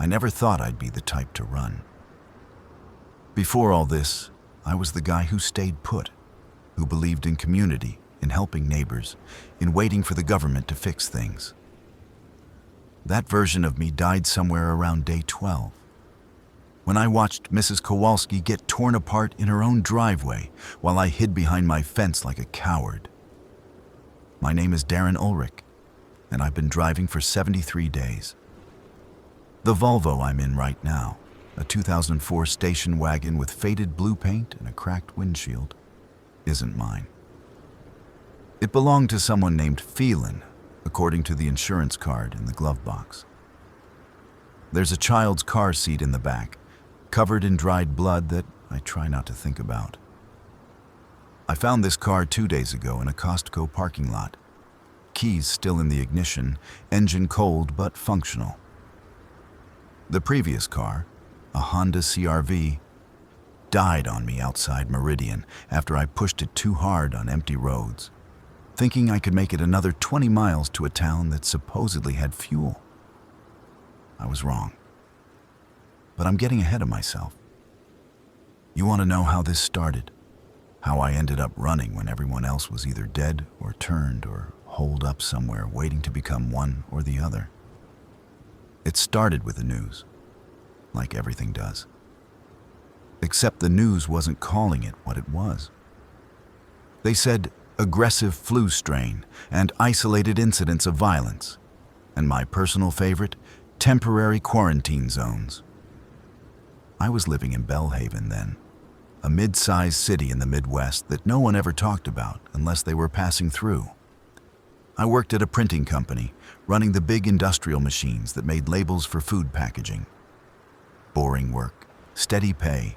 I never thought I'd be the type to run. Before all this, I was the guy who stayed put, who believed in community, in helping neighbors, in waiting for the government to fix things. That version of me died somewhere around day 12, when I watched Mrs. Kowalski get torn apart in her own driveway while I hid behind my fence like a coward. My name is Darren Ulrich, and I've been driving for 73 days. The Volvo I'm in right now, a 2004 station wagon with faded blue paint and a cracked windshield, isn't mine. It belonged to someone named Phelan, according to the insurance card in the glove box. There's a child's car seat in the back, covered in dried blood that I try not to think about. I found this car 2 days ago in a Costco parking lot. Keys still in the ignition, engine cold but functional. The previous car, a Honda CR-V, died on me outside Meridian after I pushed it too hard on empty roads, thinking I could make it another 20 miles to a town that supposedly had fuel. I was wrong. But I'm getting ahead of myself. You want to know how this started? How I ended up running when everyone else was either dead or turned or holed up somewhere waiting to become one or the other? It started with the news, like everything does. Except the news wasn't calling it what it was. They said aggressive flu strain and isolated incidents of violence, and my personal favorite, temporary quarantine zones. I was living in Bellhaven then, a mid-sized city in the Midwest that no one ever talked about unless they were passing through. I worked at a printing company, running the big industrial machines that made labels for food packaging. Boring work, steady pay,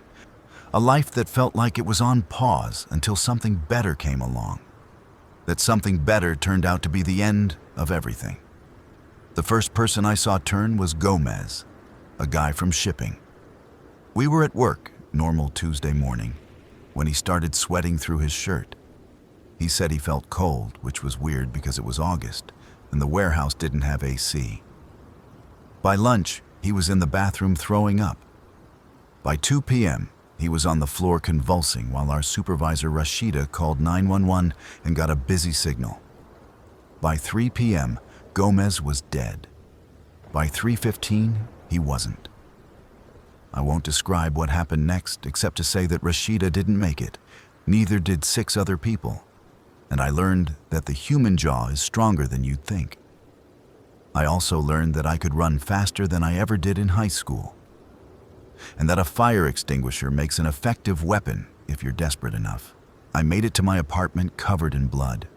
a life that felt like it was on pause until something better came along. That something better turned out to be the end of everything. The first person I saw turn was Gomez, a guy from shipping. We were at work, normal Tuesday morning, when he started sweating through his shirt. He said he felt cold, which was weird because it was August, and the warehouse didn't have AC. By lunch, he was in the bathroom throwing up. By 2 p.m., he was on the floor convulsing while our supervisor Rashida called 911 and got a busy signal. By 3 p.m., Gomez was dead. By 3:15, he wasn't. I won't describe what happened next except to say that Rashida didn't make it, neither did 6 other people, and I learned that the human jaw is stronger than you'd think. I also learned that I could run faster than I ever did in high school, and that a fire extinguisher makes an effective weapon if you're desperate enough. I made it to my apartment covered in blood,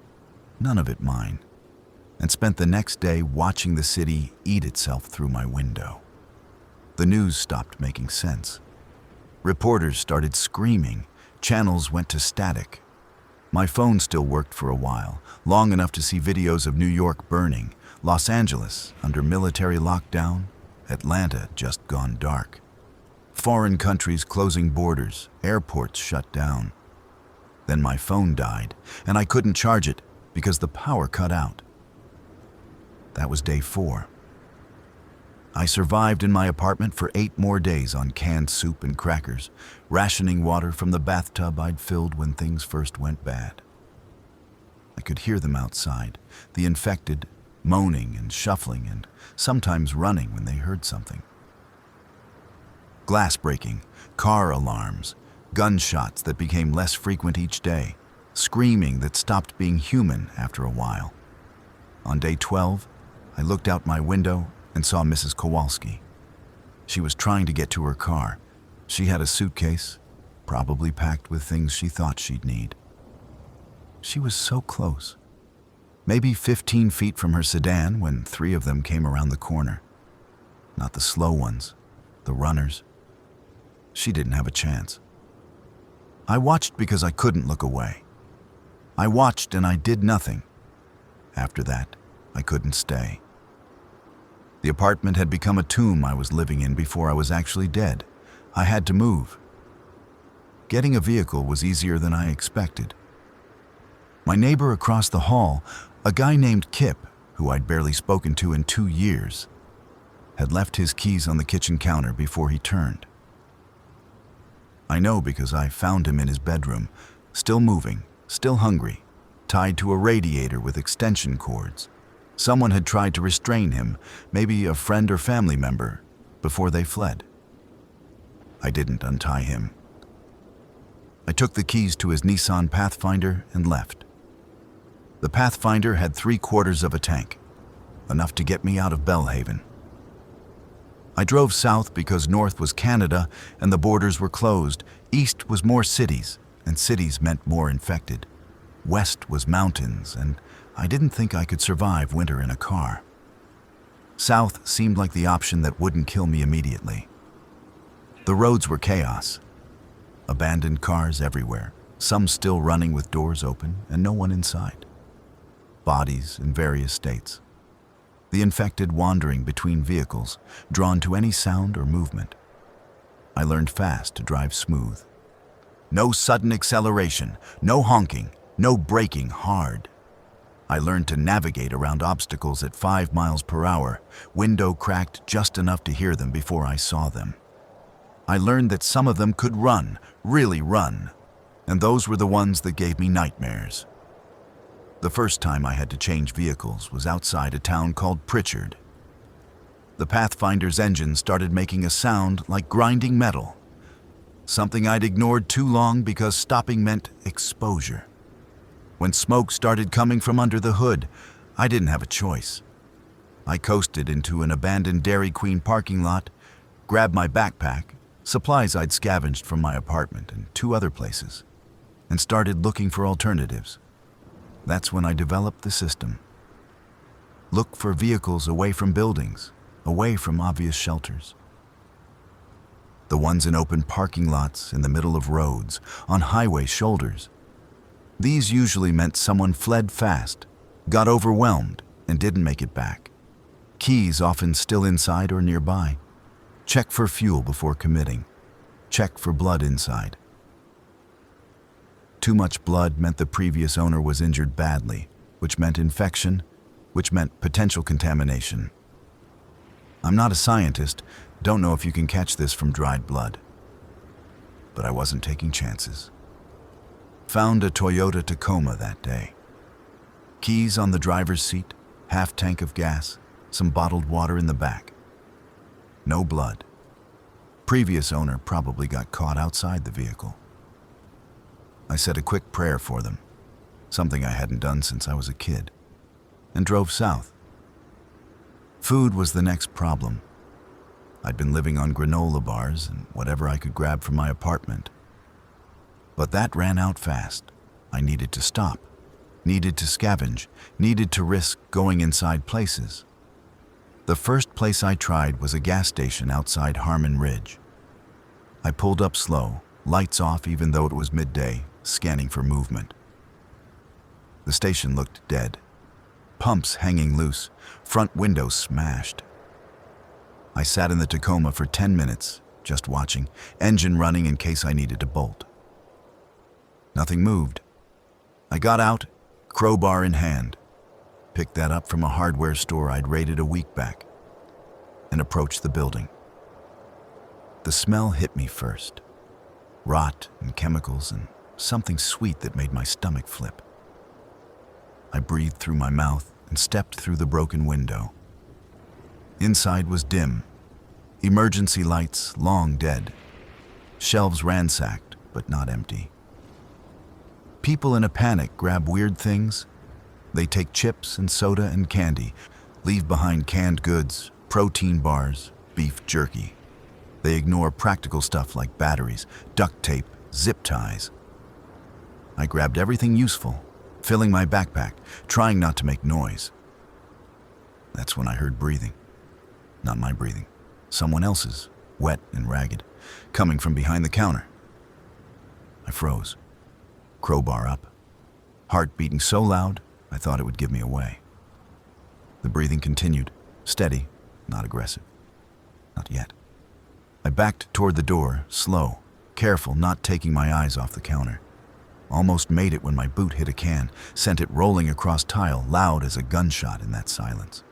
none of it mine, and spent the next day watching the city eat itself through my window. The news stopped making sense. Reporters started screaming, channels went to static. My phone still worked for a while, long enough to see videos of New York burning, Los Angeles under military lockdown, Atlanta just gone dark. Foreign countries closing borders, airports shut down. Then my phone died, and I couldn't charge it because the power cut out. That was day 4. I survived in my apartment for 8 more days on canned soup and crackers, rationing water from the bathtub I'd filled when things first went bad. I could hear them outside, the infected, moaning and shuffling and sometimes running when they heard something. Glass breaking, car alarms, gunshots that became less frequent each day, screaming that stopped being human after a while. On day 12, I looked out my window and saw Mrs. Kowalski. She was trying to get to her car. She had a suitcase, probably packed with things she thought she'd need. She was so close, maybe 15 feet from her sedan when 3 of them came around the corner. Not the slow ones, the runners. She didn't have a chance. I watched because I couldn't look away. I watched and I did nothing. After that, I couldn't stay. The apartment had become a tomb I was living in before I was actually dead. I had to move. Getting a vehicle was easier than I expected. My neighbor across the hall, a guy named Kip, who I'd barely spoken to in 2 years, had left his keys on the kitchen counter before he turned. I know because I found him in his bedroom, still moving, still hungry, tied to a radiator with extension cords. Someone had tried to restrain him, maybe a friend or family member, before they fled. I didn't untie him. I took the keys to his Nissan Pathfinder and left. The Pathfinder had 3/4 of a tank, enough to get me out of Bellhaven. I drove south because north was Canada and the borders were closed. East was more cities, and cities meant more infected. West was mountains, and I didn't think I could survive winter in a car. South seemed like the option that wouldn't kill me immediately. The roads were chaos. Abandoned cars everywhere, some still running with doors open and no one inside. Bodies in various states. The infected wandering between vehicles, drawn to any sound or movement. I learned fast to drive smooth. No sudden acceleration, no honking, no braking hard. I learned to navigate around obstacles at 5 miles per hour, window cracked just enough to hear them before I saw them. I learned that some of them could run, really run, and those were the ones that gave me nightmares. The first time I had to change vehicles was outside a town called Pritchard. The Pathfinder's engine started making a sound like grinding metal, something I'd ignored too long because stopping meant exposure. When smoke started coming from under the hood, I didn't have a choice. I coasted into an abandoned Dairy Queen parking lot, grabbed my backpack, supplies I'd scavenged from my apartment and 2 other places, and started looking for alternatives. That's when I developed the system. Look for vehicles away from buildings, away from obvious shelters. The ones in open parking lots, in the middle of roads, on highway shoulders. These usually meant someone fled fast, got overwhelmed, and didn't make it back. Keys often still inside or nearby. Check for fuel before committing. Check for blood inside. Too much blood meant the previous owner was injured badly, which meant infection, which meant potential contamination. I'm not a scientist, don't know if you can catch this from dried blood. But I wasn't taking chances. Found a Toyota Tacoma that day. Keys on the driver's seat, half tank of gas, some bottled water in the back. No blood. Previous owner probably got caught outside the vehicle. I said a quick prayer for them, something I hadn't done since I was a kid, and drove south. Food was the next problem. I'd been living on granola bars and whatever I could grab from my apartment. But that ran out fast. I needed to stop, needed to scavenge, needed to risk going inside places. The first place I tried was a gas station outside Harmon Ridge. I pulled up slow, lights off even though it was midday, scanning for movement. The station looked dead. Pumps hanging loose, front windows smashed. I sat in the Tacoma for 10 minutes, just watching, engine running in case I needed to bolt. Nothing moved. I got out, crowbar in hand, picked that up from a hardware store I'd raided a week back, and approached the building. The smell hit me first. Rot and chemicals and something sweet that made my stomach flip. I breathed through my mouth and stepped through the broken window. Inside was dim. Emergency lights long dead. Shelves ransacked, but not empty. People in a panic grab weird things. They take chips and soda and candy, leave behind canned goods, protein bars, beef jerky. They ignore practical stuff like batteries, duct tape, zip ties. I grabbed everything useful, filling my backpack, trying not to make noise. That's when I heard breathing. Not my breathing, someone else's, wet and ragged, coming from behind the counter. I froze, crowbar up, heart beating so loud I thought it would give me away. The breathing continued, steady, not aggressive. Not yet. I backed toward the door, slow, careful, not taking my eyes off the counter. Almost made it when my boot hit a can, sent it rolling across tile, loud as a gunshot in that silence.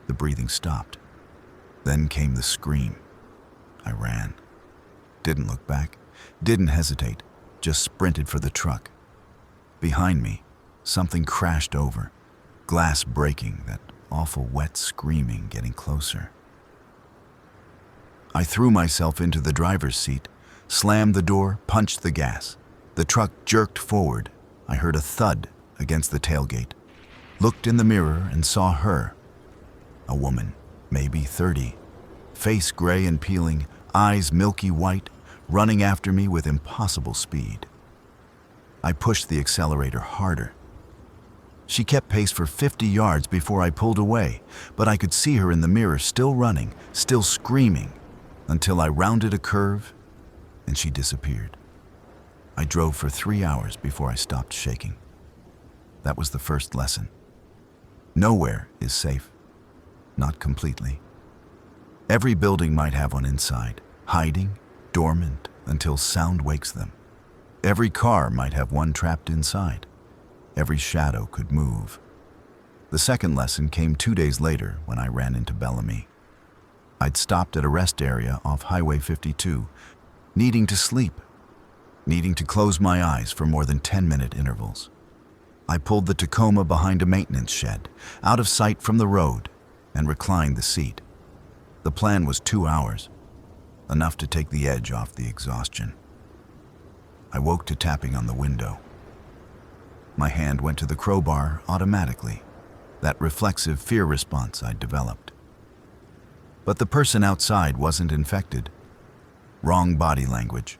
The breathing stopped. Then came the scream. I ran. Didn't look back. Didn't hesitate. Just sprinted for the truck. Behind me, something crashed over. Glass breaking, that awful wet screaming getting closer. I threw myself into the driver's seat, slammed the door, punched the gas. The truck jerked forward. I heard a thud against the tailgate. Looked in the mirror and saw her. A woman, maybe 30. Face gray and peeling, eyes milky white, running after me with impossible speed. I pushed the accelerator harder. She kept pace for 50 yards before I pulled away, but I could see her in the mirror still running, still screaming, until I rounded a curve and she disappeared. I drove for 3 hours before I stopped shaking. That was the first lesson. Nowhere is safe. Not completely. Every building might have one inside, hiding, dormant, until sound wakes them. Every car might have one trapped inside. Every shadow could move. The second lesson came 2 days later when I ran into Bellamy. I'd stopped at a rest area off Highway 52, needing to sleep, needing to close my eyes for more than 10-minute intervals. I pulled the Tacoma behind a maintenance shed, out of sight from the road, and reclined the seat. The plan was 2 hours, enough to take the edge off the exhaustion. I woke to tapping on the window. My hand went to the crowbar automatically, that reflexive fear response I'd developed. But the person outside wasn't infected. Wrong body language.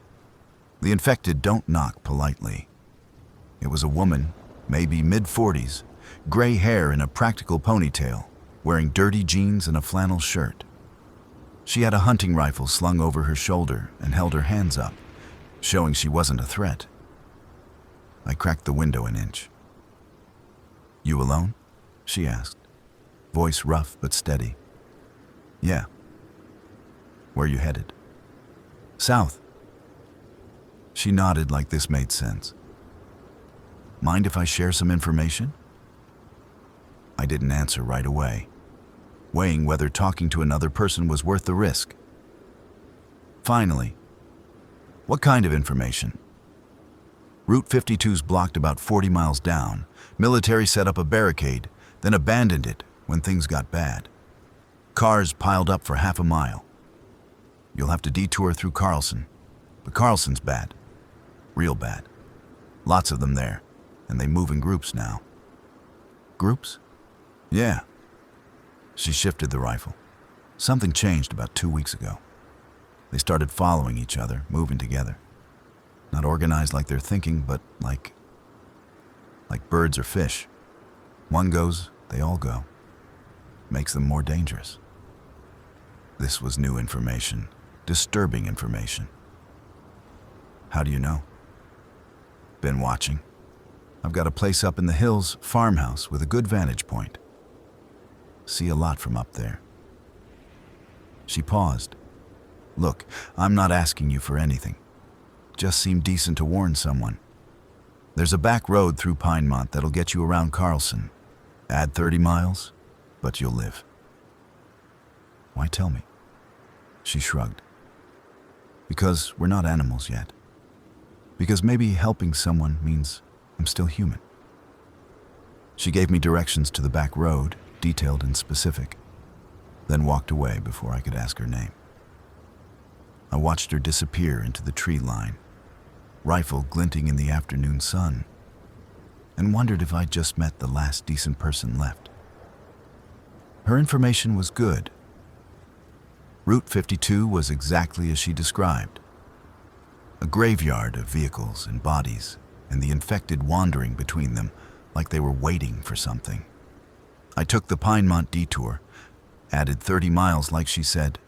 The infected don't knock politely. It was a woman, maybe mid-40s, gray hair in a practical ponytail, wearing dirty jeans and a flannel shirt. She had a hunting rifle slung over her shoulder and held her hands up, showing she wasn't a threat. I cracked the window an inch. "You alone?" she asked, voice rough but steady. "Yeah." "Where you headed?" "South." She nodded like this made sense. "Mind if I share some information?" I didn't answer right away, weighing whether talking to another person was worth the risk. Finally, "What kind of information?" "Route 52's blocked about 40 miles down. Military set up a barricade, then abandoned it when things got bad. Cars piled up for half a mile. You'll have to detour through Carlson, but Carlson's bad. Real bad. Lots of them there, and they move in groups now." "Groups?" "Yeah." She shifted the rifle. "Something changed about 2 weeks ago. They started following each other, moving together. Not organized like they're thinking, but like birds or fish. One goes, they all go. Makes them more dangerous." This was new information, disturbing information. "How do you know?" "Been watching. I've got a place up in the hills, farmhouse with a good vantage point. See a lot from up there." She paused. "Look, I'm not asking you for anything. Just seemed decent to warn someone. There's a back road through Pinemont that'll get you around Carlson. Add 30 miles, but you'll live." "Why tell me?" She shrugged. "Because we're not animals yet. Because maybe helping someone means I'm still human." She gave me directions to the back road, detailed and specific, then walked away before I could ask her name. I watched her disappear into the tree line, rifle glinting in the afternoon sun, and wondered if I'd just met the last decent person left. Her information was good. Route 52 was exactly as she described. A graveyard of vehicles and bodies, and the infected wandering between them like they were waiting for something. I took the Pinemont detour, added 30 miles like she said,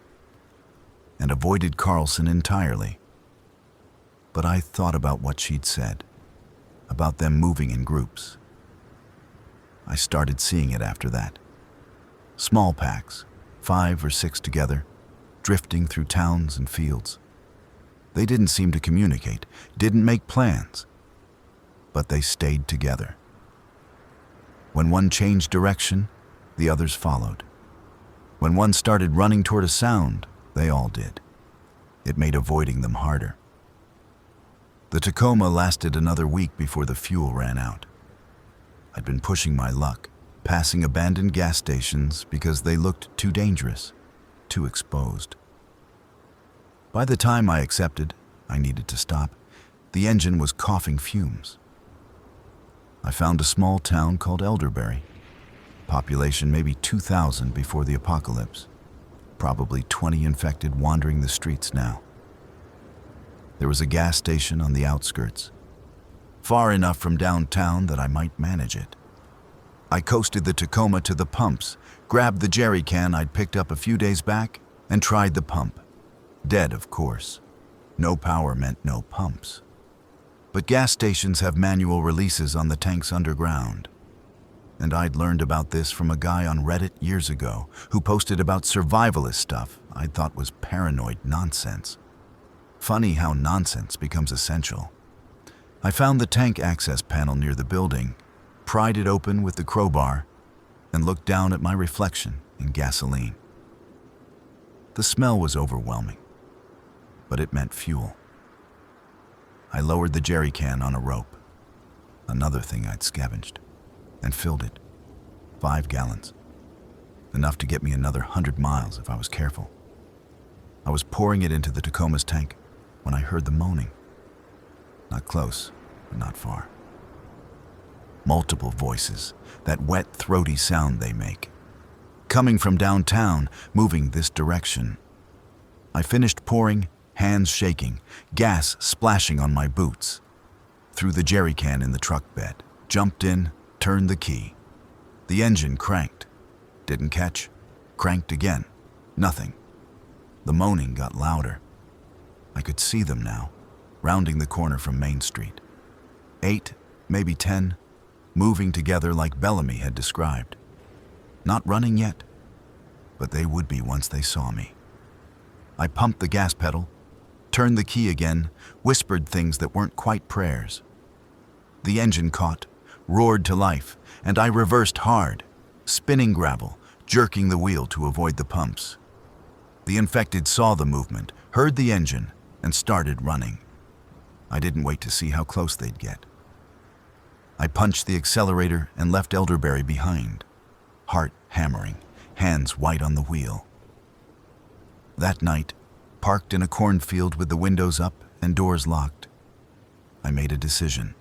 and avoided Carlson entirely. But I thought about what she'd said, about them moving in groups. I started seeing it after that. Small packs, 5 or 6 together, drifting through towns and fields. They didn't seem to communicate, didn't make plans, but they stayed together. When one changed direction, the others followed. When one started running toward a sound, they all did. It made avoiding them harder. The Tacoma lasted another week before the fuel ran out. I'd been pushing my luck, passing abandoned gas stations because they looked too dangerous, too exposed. By the time I accepted I needed to stop, the engine was coughing fumes. I found a small town called Elderberry. Population maybe 2,000 before the apocalypse. Probably 20 infected wandering the streets now. There was a gas station on the outskirts, far enough from downtown that I might manage it. I coasted the Tacoma to the pumps, grabbed the jerry can I'd picked up a few days back, and tried the pump. Dead, of course. No power meant no pumps. But gas stations have manual releases on the tanks underground. And I'd learned about this from a guy on Reddit years ago who posted about survivalist stuff I'd thought was paranoid nonsense. Funny how nonsense becomes essential. I found the tank access panel near the building, pried it open with the crowbar, and looked down at my reflection in gasoline. The smell was overwhelming, but it meant fuel. I lowered the jerry can on a rope, another thing I'd scavenged, and filled it. 5 gallons. Enough to get me another 100 miles if I was careful. I was pouring it into the Tacoma's tank when I heard the moaning. Not close, but not far. Multiple voices, that wet, throaty sound they make. Coming from downtown, moving this direction. I finished pouring, hands shaking, gas splashing on my boots. Threw the jerry can in the truck bed, jumped in, turned the key. The engine cranked. Didn't catch. Cranked again. Nothing. The moaning got louder. I could see them now, rounding the corner from Main Street. 8, maybe 10, moving together like Bellamy had described. Not running yet, but they would be once they saw me. I pumped the gas pedal, turned the key again, whispered things that weren't quite prayers. The engine caught, roared to life, and I reversed hard, spinning gravel, jerking the wheel to avoid the pumps. The infected saw the movement, heard the engine, and started running. I didn't wait to see how close they'd get. I punched the accelerator and left Elderberry behind, heart hammering, hands white on the wheel. That night, parked in a cornfield with the windows up and doors locked, I made a decision.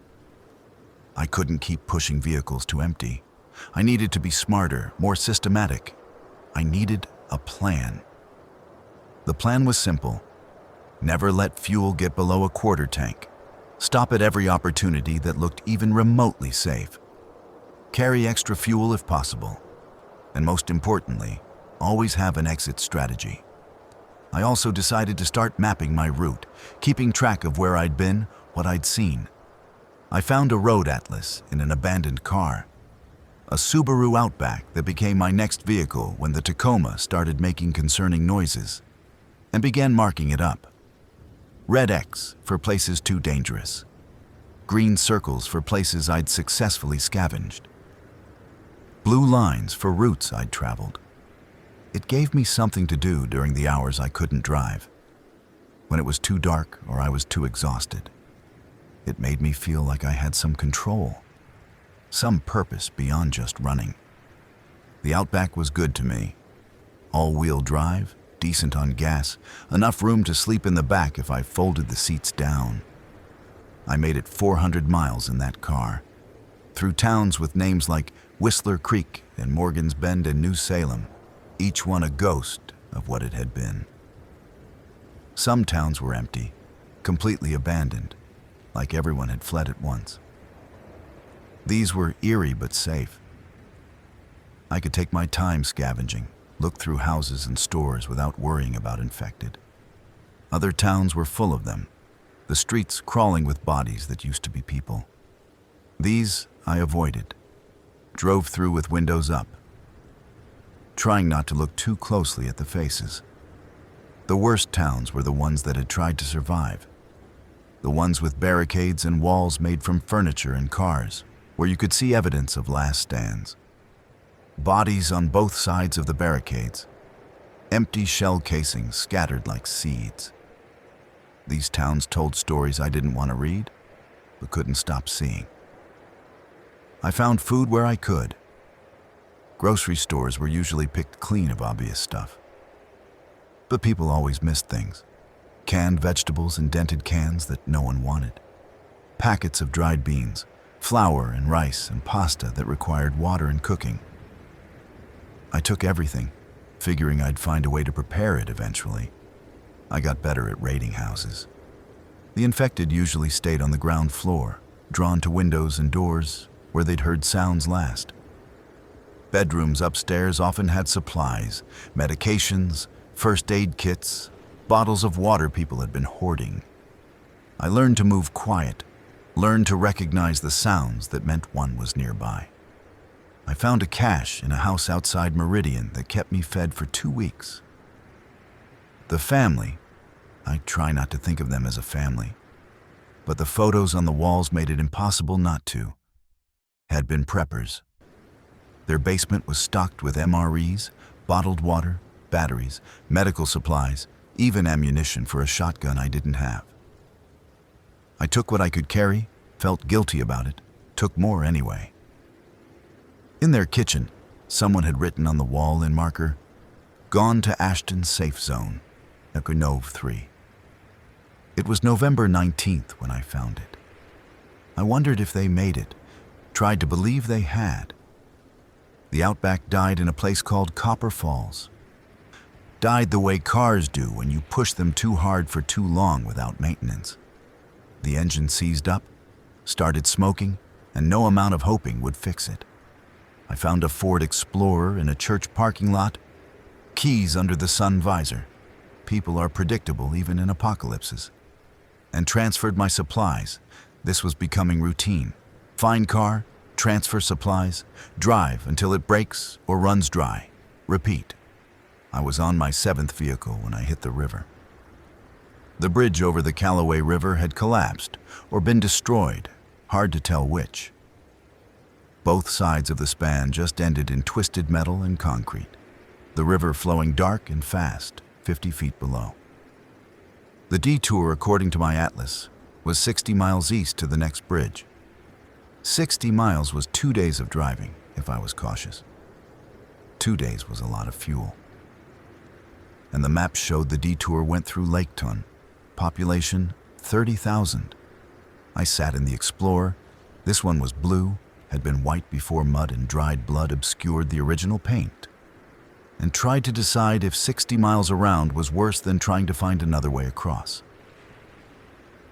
I couldn't keep pushing vehicles to empty. I needed to be smarter, more systematic. I needed a plan. The plan was simple. Never let fuel get below a quarter tank. Stop at every opportunity that looked even remotely safe. Carry extra fuel if possible. And most importantly, always have an exit strategy. I also decided to start mapping my route, keeping track of where I'd been, what I'd seen. I found a road atlas in an abandoned car. A Subaru Outback that became my next vehicle when the Tacoma started making concerning noises, and began marking it up. Red X for places too dangerous. Green circles for places I'd successfully scavenged. Blue lines for routes I'd traveled. It gave me something to do during the hours I couldn't drive, when it was too dark or I was too exhausted. It made me feel like I had some control, some purpose beyond just running. The Outback was good to me. All-wheel drive, decent on gas, enough room to sleep in the back if I folded the seats down. I made it 400 miles in that car, through towns with names like Whistler Creek and Morgan's Bend and New Salem, each one a ghost of what it had been. Some towns were empty, completely abandoned, like everyone had fled at once. These were eerie but safe. I could take my time scavenging, look through houses and stores without worrying about infected. Other towns were full of them, the streets crawling with bodies that used to be people. These I avoided, drove through with windows up, trying not to look too closely at the faces. The worst towns were the ones that had tried to survive, the ones with barricades and walls made from furniture and cars, where you could see evidence of last stands. Bodies on both sides of the barricades, empty shell casings scattered like seeds. These towns told stories I didn't want to read, but couldn't stop seeing. I found food where I could. Grocery stores were usually picked clean of obvious stuff. But people always missed things. Canned vegetables in dented cans that no one wanted. Packets of dried beans, flour and rice and pasta that required water and cooking. I took everything, figuring I'd find a way to prepare it eventually. I got better at raiding houses. The infected usually stayed on the ground floor, drawn to windows and doors where they'd heard sounds last. Bedrooms upstairs often had supplies, medications, first aid kits, bottles of water people had been hoarding. I learned to move quiet, learned to recognize the sounds that meant one was nearby. I found a cache in a house outside Meridian that kept me fed for 2 weeks. The family, I try not to think of them as a family, but the photos on the walls made it impossible not to, had been preppers. Their basement was stocked with MREs, bottled water, batteries, medical supplies, even ammunition for a shotgun I didn't have. I took what I could carry, felt guilty about it, took more anyway. In their kitchen, someone had written on the wall in marker, "Gone to Ashton Safe Zone, Equinove 3. It was November 19th when I found it. I wondered if they made it, tried to believe they had. The Outback died in a place called Copper Falls. Died the way cars do when you push them too hard for too long without maintenance. The engine seized up, started smoking, and no amount of hoping would fix it. I found a Ford Explorer in a church parking lot, keys under the sun visor. People are predictable even in apocalypses. And transferred my supplies. This was becoming routine. Find car, transfer supplies, drive until it breaks or runs dry. Repeat. I was on my 7th vehicle when I hit the river. The bridge over the Callaway River had collapsed or been destroyed, hard to tell which. Both sides of the span just ended in twisted metal and concrete, the river flowing dark and fast, 50 feet below. The detour, according to my atlas, was 60 miles east to the next bridge. 60 miles was 2 days of driving, if I was cautious. 2 days was a lot of fuel. And the map showed the detour went through Lake Ton, population 30,000. I sat in the Explorer. This one was blue, had been white before mud and dried blood obscured the original paint, and tried to decide if 60 miles around was worse than trying to find another way across.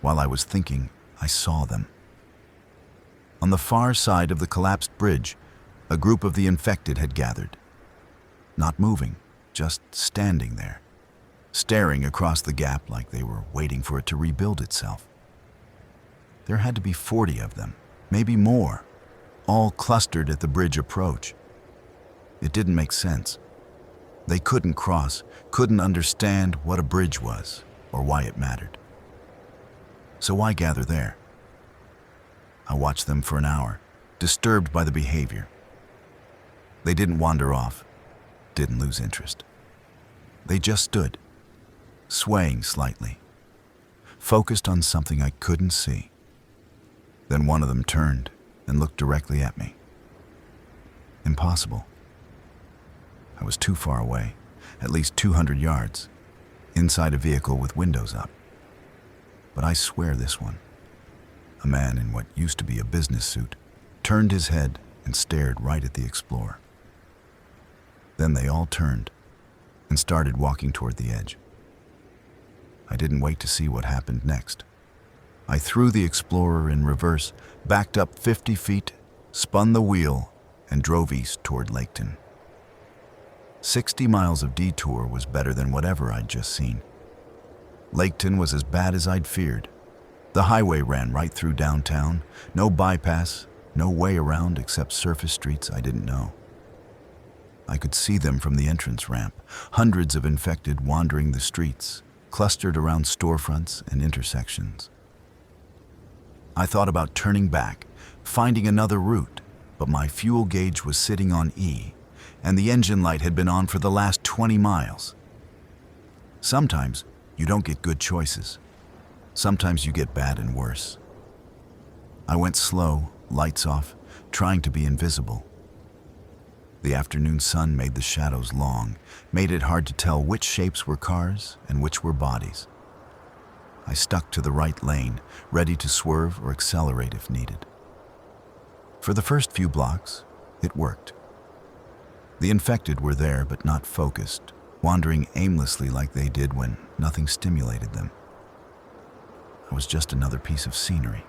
While I was thinking, I saw them. On the far side of the collapsed bridge, a group of the infected had gathered. Not moving, just standing there, staring across the gap like they were waiting for it to rebuild itself. There had to be 40 of them, maybe more, all clustered at the bridge approach. It didn't make sense. They couldn't cross, couldn't understand what a bridge was or why it mattered. So why gather there? I watched them for an hour, disturbed by the behavior. They didn't wander off, didn't lose interest. They just stood, swaying slightly, focused on something I couldn't see. Then one of them turned and looked directly at me. Impossible. I was too far away, at least 200 yards, inside a vehicle with windows up. But I swear this one, a man in what used to be a business suit, turned his head and stared right at the Explorer. Then they all turned and started walking toward the edge. I didn't wait to see what happened next. I threw the Explorer in reverse, backed up 50 feet, spun the wheel, and drove east toward Laketon. 60 miles of detour was better than whatever I'd just seen. Laketon was as bad as I'd feared. The highway ran right through downtown, no bypass, no way around except surface streets I didn't know. I could see them from the entrance ramp, hundreds of infected wandering the streets, clustered around storefronts and intersections. I thought about turning back, finding another route, but my fuel gauge was sitting on E, and the engine light had been on for the last 20 miles. Sometimes you don't get good choices. Sometimes you get bad and worse. I went slow, lights off, trying to be invisible. The afternoon sun made the shadows long, made it hard to tell which shapes were cars and which were bodies. I stuck to the right lane, ready to swerve or accelerate if needed. For the first few blocks, it worked. The infected were there but not focused, wandering aimlessly like they did when nothing stimulated them. I was just another piece of scenery.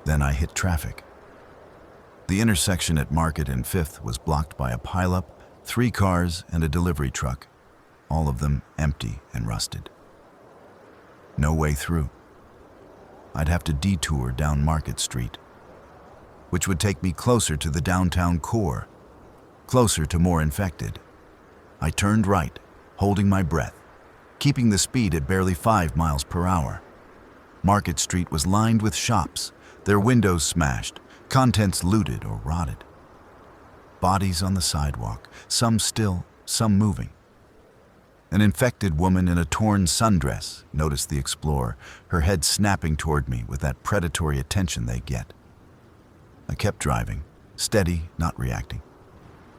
Then I hit traffic. The intersection at Market and 5th was blocked by a pileup, 3 cars and a delivery truck, all of them empty and rusted. No way through. I'd have to detour down Market Street, which would take me closer to the downtown core, closer to more infected. I turned right, holding my breath, keeping the speed at barely 5 miles per hour. Market Street was lined with shops, their windows smashed, contents looted or rotted. Bodies on the sidewalk, some still, some moving. An infected woman in a torn sundress noticed the explorer, her head snapping toward me with that predatory attention they get. I kept driving, steady, not reacting.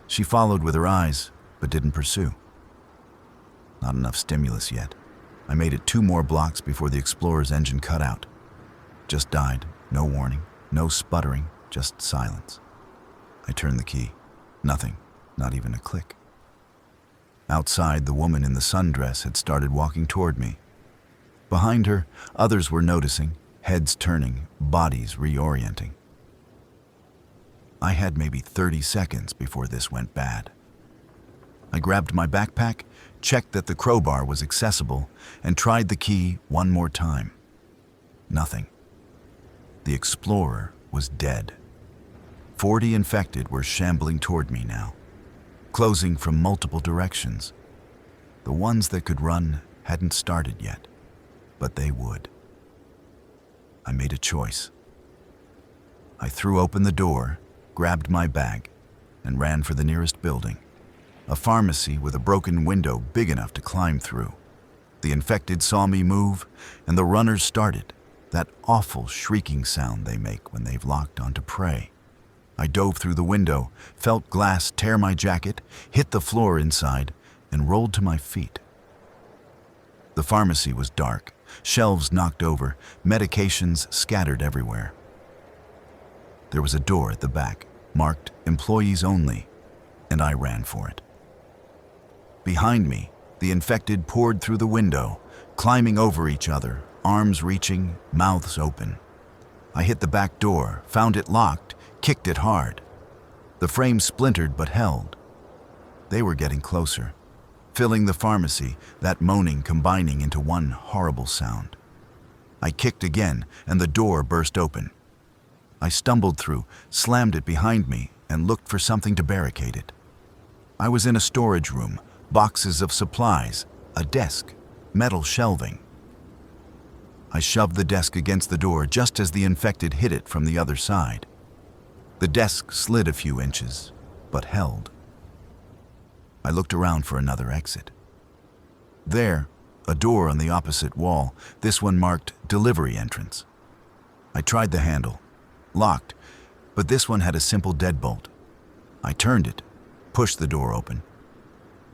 She followed with her eyes, but didn't pursue. Not enough stimulus yet. I made it 2 more blocks before the explorer's engine cut out. Just died, no warning, no sputtering, just silence. I turned the key. Nothing, not even a click. Outside, the woman in the sundress had started walking toward me. Behind her, others were noticing, heads turning, bodies reorienting. I had maybe 30 seconds before this went bad. I grabbed my backpack, checked that the crowbar was accessible, and tried the key one more time. Nothing. The explorer was dead. 40 infected were shambling toward me now, closing from multiple directions. The ones that could run hadn't started yet, but they would. I made a choice. I threw open the door, grabbed my bag, and ran for the nearest building, a pharmacy with a broken window big enough to climb through. The infected saw me move, and the runners started, that awful shrieking sound they make when they've locked onto prey. I dove through the window, felt glass tear my jacket, hit the floor inside, and rolled to my feet. The pharmacy was dark, shelves knocked over, medications scattered everywhere. There was a door at the back, marked "Employees Only," and I ran for it. Behind me, the infected poured through the window, climbing over each other, arms reaching, mouths open. I hit the back door, found it locked, kicked it hard. The frame splintered but held. They were getting closer, filling the pharmacy, that moaning combining into one horrible sound. I kicked again, and the door burst open. I stumbled through, slammed it behind me, and looked for something to barricade it. I was in a storage room, boxes of supplies, a desk, metal shelving. I shoved the desk against the door just as the infected hit it from the other side. The desk slid a few inches, but held. I looked around for another exit. There, a door on the opposite wall, this one marked "Delivery Entrance." I tried the handle. Locked, but this one had a simple deadbolt. I turned it, pushed the door open,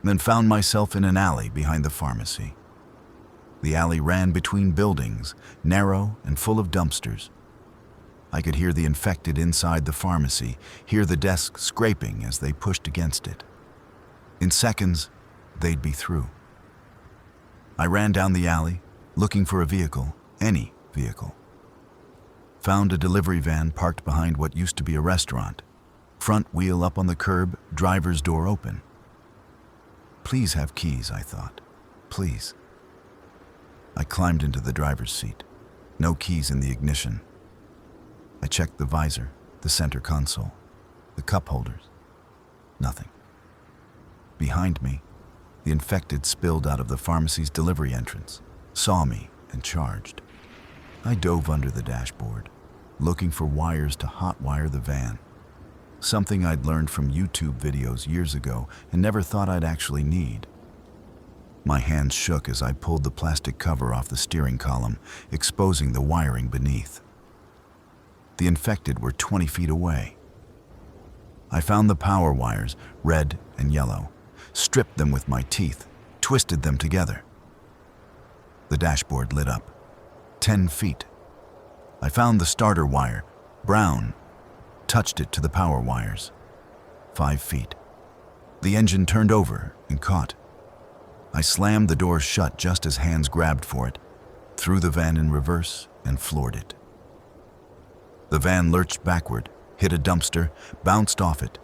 then found myself in an alley behind the pharmacy. The alley ran between buildings, narrow and full of dumpsters. I could hear the infected inside the pharmacy, hear the desk scraping as they pushed against it. In seconds, they'd be through. I ran down the alley, looking for a vehicle, any vehicle. Found a delivery van parked behind what used to be a restaurant. Front wheel up on the curb, driver's door open. Please have keys, I thought. Please. I climbed into the driver's seat. No keys in the ignition. I checked the visor, the center console, the cup holders. Nothing. Behind me, the infected spilled out of the pharmacy's delivery entrance, saw me, and charged. I dove under the dashboard, looking for wires to hotwire the van. Something I'd learned from YouTube videos years ago and never thought I'd actually need. My hands shook as I pulled the plastic cover off the steering column, exposing the wiring beneath. The infected were 20 feet away. I found the power wires, red and yellow, stripped them with my teeth, twisted them together. The dashboard lit up. 10 feet. I found the starter wire, brown, touched it to the power wires. 5 feet. The engine turned over and caught. I slammed the door shut just as hands grabbed for it, threw the van in reverse and floored it. The van lurched backward, hit a dumpster, bounced off it,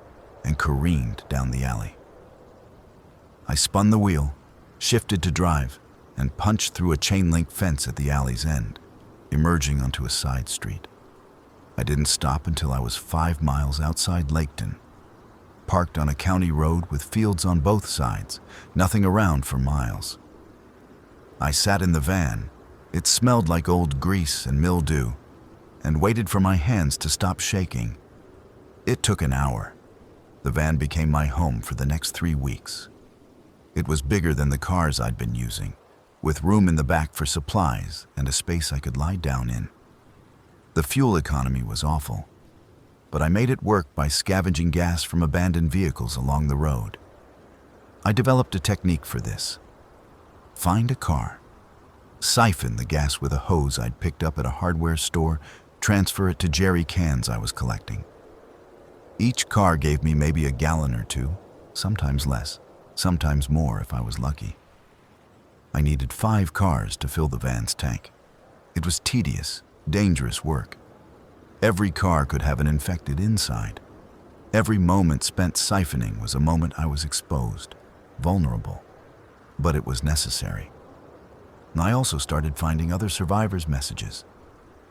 and careened down the alley. I spun the wheel, shifted to drive, and punched through a chain-link fence at the alley's end, emerging onto a side street. I didn't stop until I was 5 miles outside Laketon, parked on a county road with fields on both sides, nothing around for miles. I sat in the van. It smelled like old grease and mildew, and waited for my hands to stop shaking. It took an hour. The van became my home for the next 3 weeks. It was bigger than the cars I'd been using, with room in the back for supplies and a space I could lie down in. The fuel economy was awful, but I made it work by scavenging gas from abandoned vehicles along the road. I developed a technique for this. Find a car, siphon the gas with a hose I'd picked up at a hardware store, transfer it to jerry cans I was collecting. Each car gave me maybe a gallon or two, sometimes less, sometimes more if I was lucky. I needed 5 cars to fill the van's tank. It was tedious, dangerous work. Every car could have an infected inside. Every moment spent siphoning was a moment I was exposed, vulnerable, but it was necessary. And I also started finding other survivors' messages.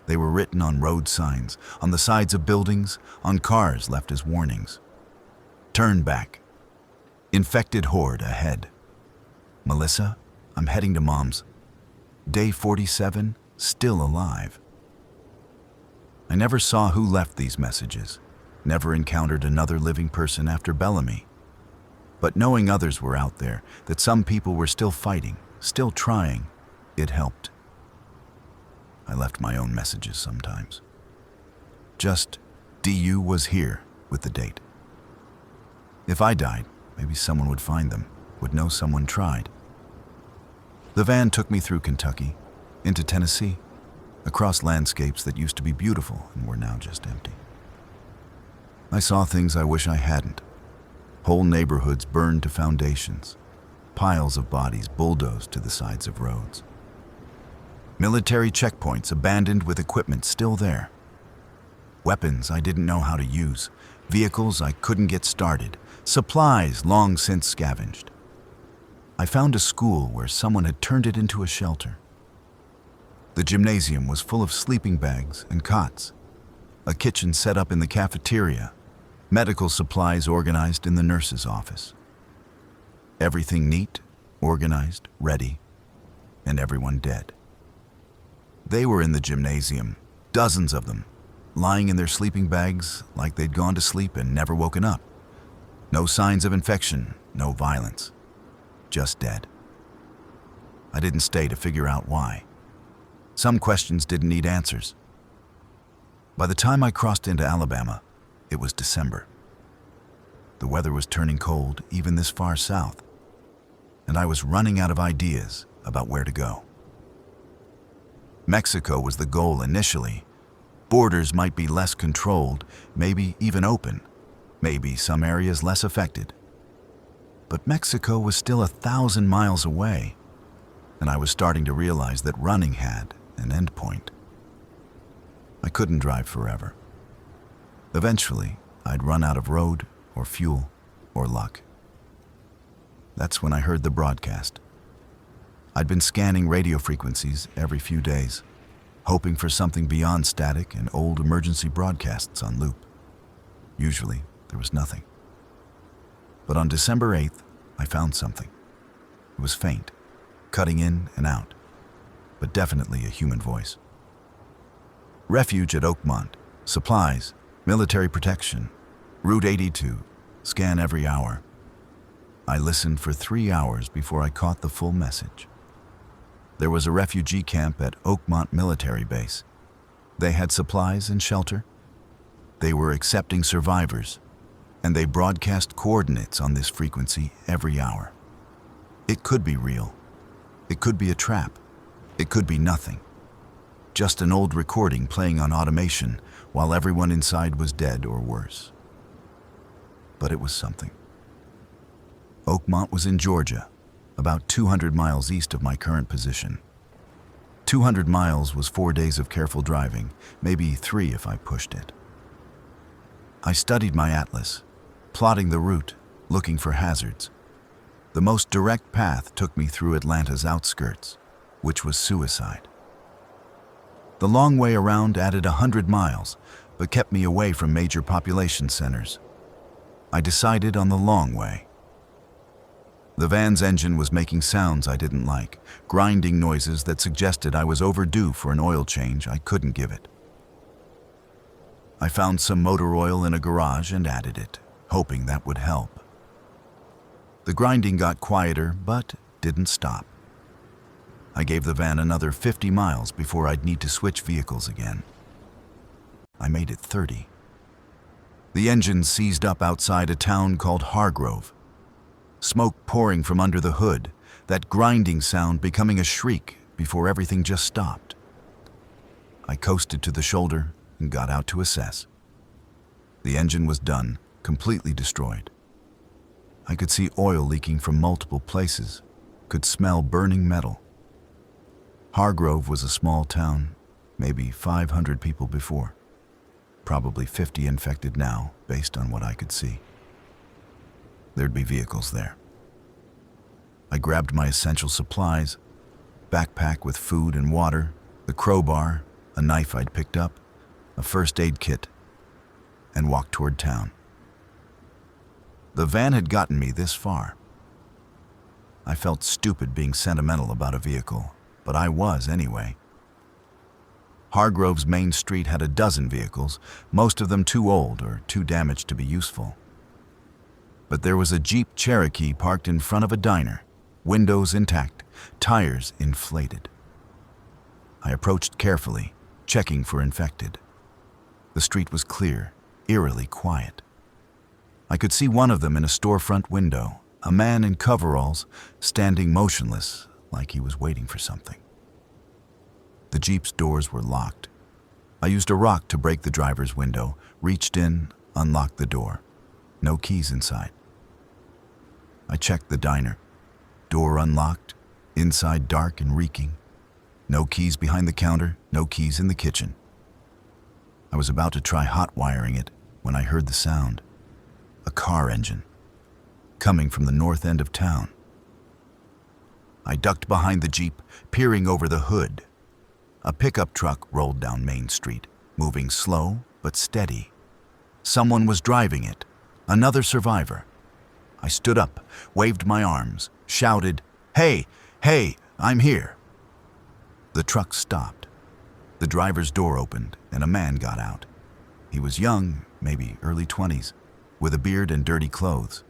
They were written on road signs, on the sides of buildings, on cars left as warnings. Turn back. Infected horde ahead. Melissa, I'm heading to Mom's. Day 47, still alive. I never saw who left these messages, never encountered another living person after Bellamy. But knowing others were out there, that some people were still fighting, still trying, it helped. I left my own messages sometimes. Just, DU was here with the date. If I died, maybe someone would find them, would know someone tried. The van took me through Kentucky, into Tennessee, across landscapes that used to be beautiful and were now just empty. I saw things I wish I hadn't. Whole neighborhoods burned to foundations, piles of bodies bulldozed to the sides of roads. Military checkpoints abandoned with equipment still there. Weapons I didn't know how to use, vehicles I couldn't get started, supplies long since scavenged. I found a school where someone had turned it into a shelter. The gymnasium was full of sleeping bags and cots, a kitchen set up in the cafeteria, medical supplies organized in the nurse's office. Everything neat, organized, ready, and everyone dead. They were in the gymnasium, dozens of them, lying in their sleeping bags like they'd gone to sleep and never woken up. No signs of infection, no violence, just dead. I didn't stay to figure out why. Some questions didn't need answers. By the time I crossed into Alabama, it was December. The weather was turning cold, even this far south, and I was running out of ideas about where to go. Mexico was the goal initially. Borders might be less controlled, maybe even open, maybe some areas less affected. But Mexico was still 1,000 miles away, and I was starting to realize that running had an end point. I couldn't drive forever. Eventually, I'd run out of road or fuel or luck. That's when I heard the broadcast. I'd been scanning radio frequencies every few days, hoping for something beyond static and old emergency broadcasts on loop. Usually, there was nothing. But on December 8th, I found something. It was faint, cutting in and out, but definitely a human voice. Refuge at Oakmont, supplies, military protection, Route 82, scan every hour. I listened for 3 hours before I caught the full message. There was a refugee camp at Oakmont military base. They had supplies and shelter. They were accepting survivors, and they broadcast coordinates on this frequency every hour. It could be real. It could be a trap. It could be nothing. Just an old recording playing on automation while everyone inside was dead or worse. But it was something. Oakmont was in Georgia, about 200 miles east of my current position. 200 miles was 4 days of careful driving, maybe 3 if I pushed it. I studied my atlas, plotting the route, looking for hazards. The most direct path took me through Atlanta's outskirts, which was suicide. The long way around added 100 miles, but kept me away from major population centers. I decided on the long way. The van's engine was making sounds I didn't like, grinding noises that suggested I was overdue for an oil change I couldn't give it. I found some motor oil in a garage and added it, hoping that would help. The grinding got quieter, but didn't stop. I gave the van another 50 miles before I'd need to switch vehicles again. I made it 30. The engine seized up outside a town called Hargrove. Smoke pouring from under the hood, that grinding sound becoming a shriek before everything just stopped. I coasted to the shoulder and got out to assess. The engine was done, completely destroyed. I could see oil leaking from multiple places, could smell burning metal. Hargrove was a small town, maybe 500 people before. Probably 50 infected now, based on what I could see. There'd be vehicles there. I grabbed my essential supplies, backpack with food and water, the crowbar, a knife I'd picked up, a first aid kit, and walked toward town. The van had gotten me this far. I felt stupid being sentimental about a vehicle, but I was anyway. Hargrove's main street had a dozen vehicles, most of them too old or too damaged to be useful. But there was a Jeep Cherokee parked in front of a diner, windows intact, tires inflated. I approached carefully, checking for infected. The street was clear, eerily quiet. I could see one of them in a storefront window, a man in coveralls, standing motionless like he was waiting for something. The Jeep's doors were locked. I used a rock to break the driver's window, reached in, unlocked the door. No keys inside. I checked the diner. Door unlocked, inside dark and reeking. No keys behind the counter, no keys in the kitchen. I was about to try hot wiring it when I heard the sound. A car engine, coming from the north end of town. I ducked behind the Jeep, peering over the hood. A pickup truck rolled down Main Street, moving slow but steady. Someone was driving it, another survivor. I stood up, waved my arms, shouted, "Hey, hey, I'm here." The truck stopped. The driver's door opened and a man got out. He was young, maybe early 20s, with a beard and dirty clothes.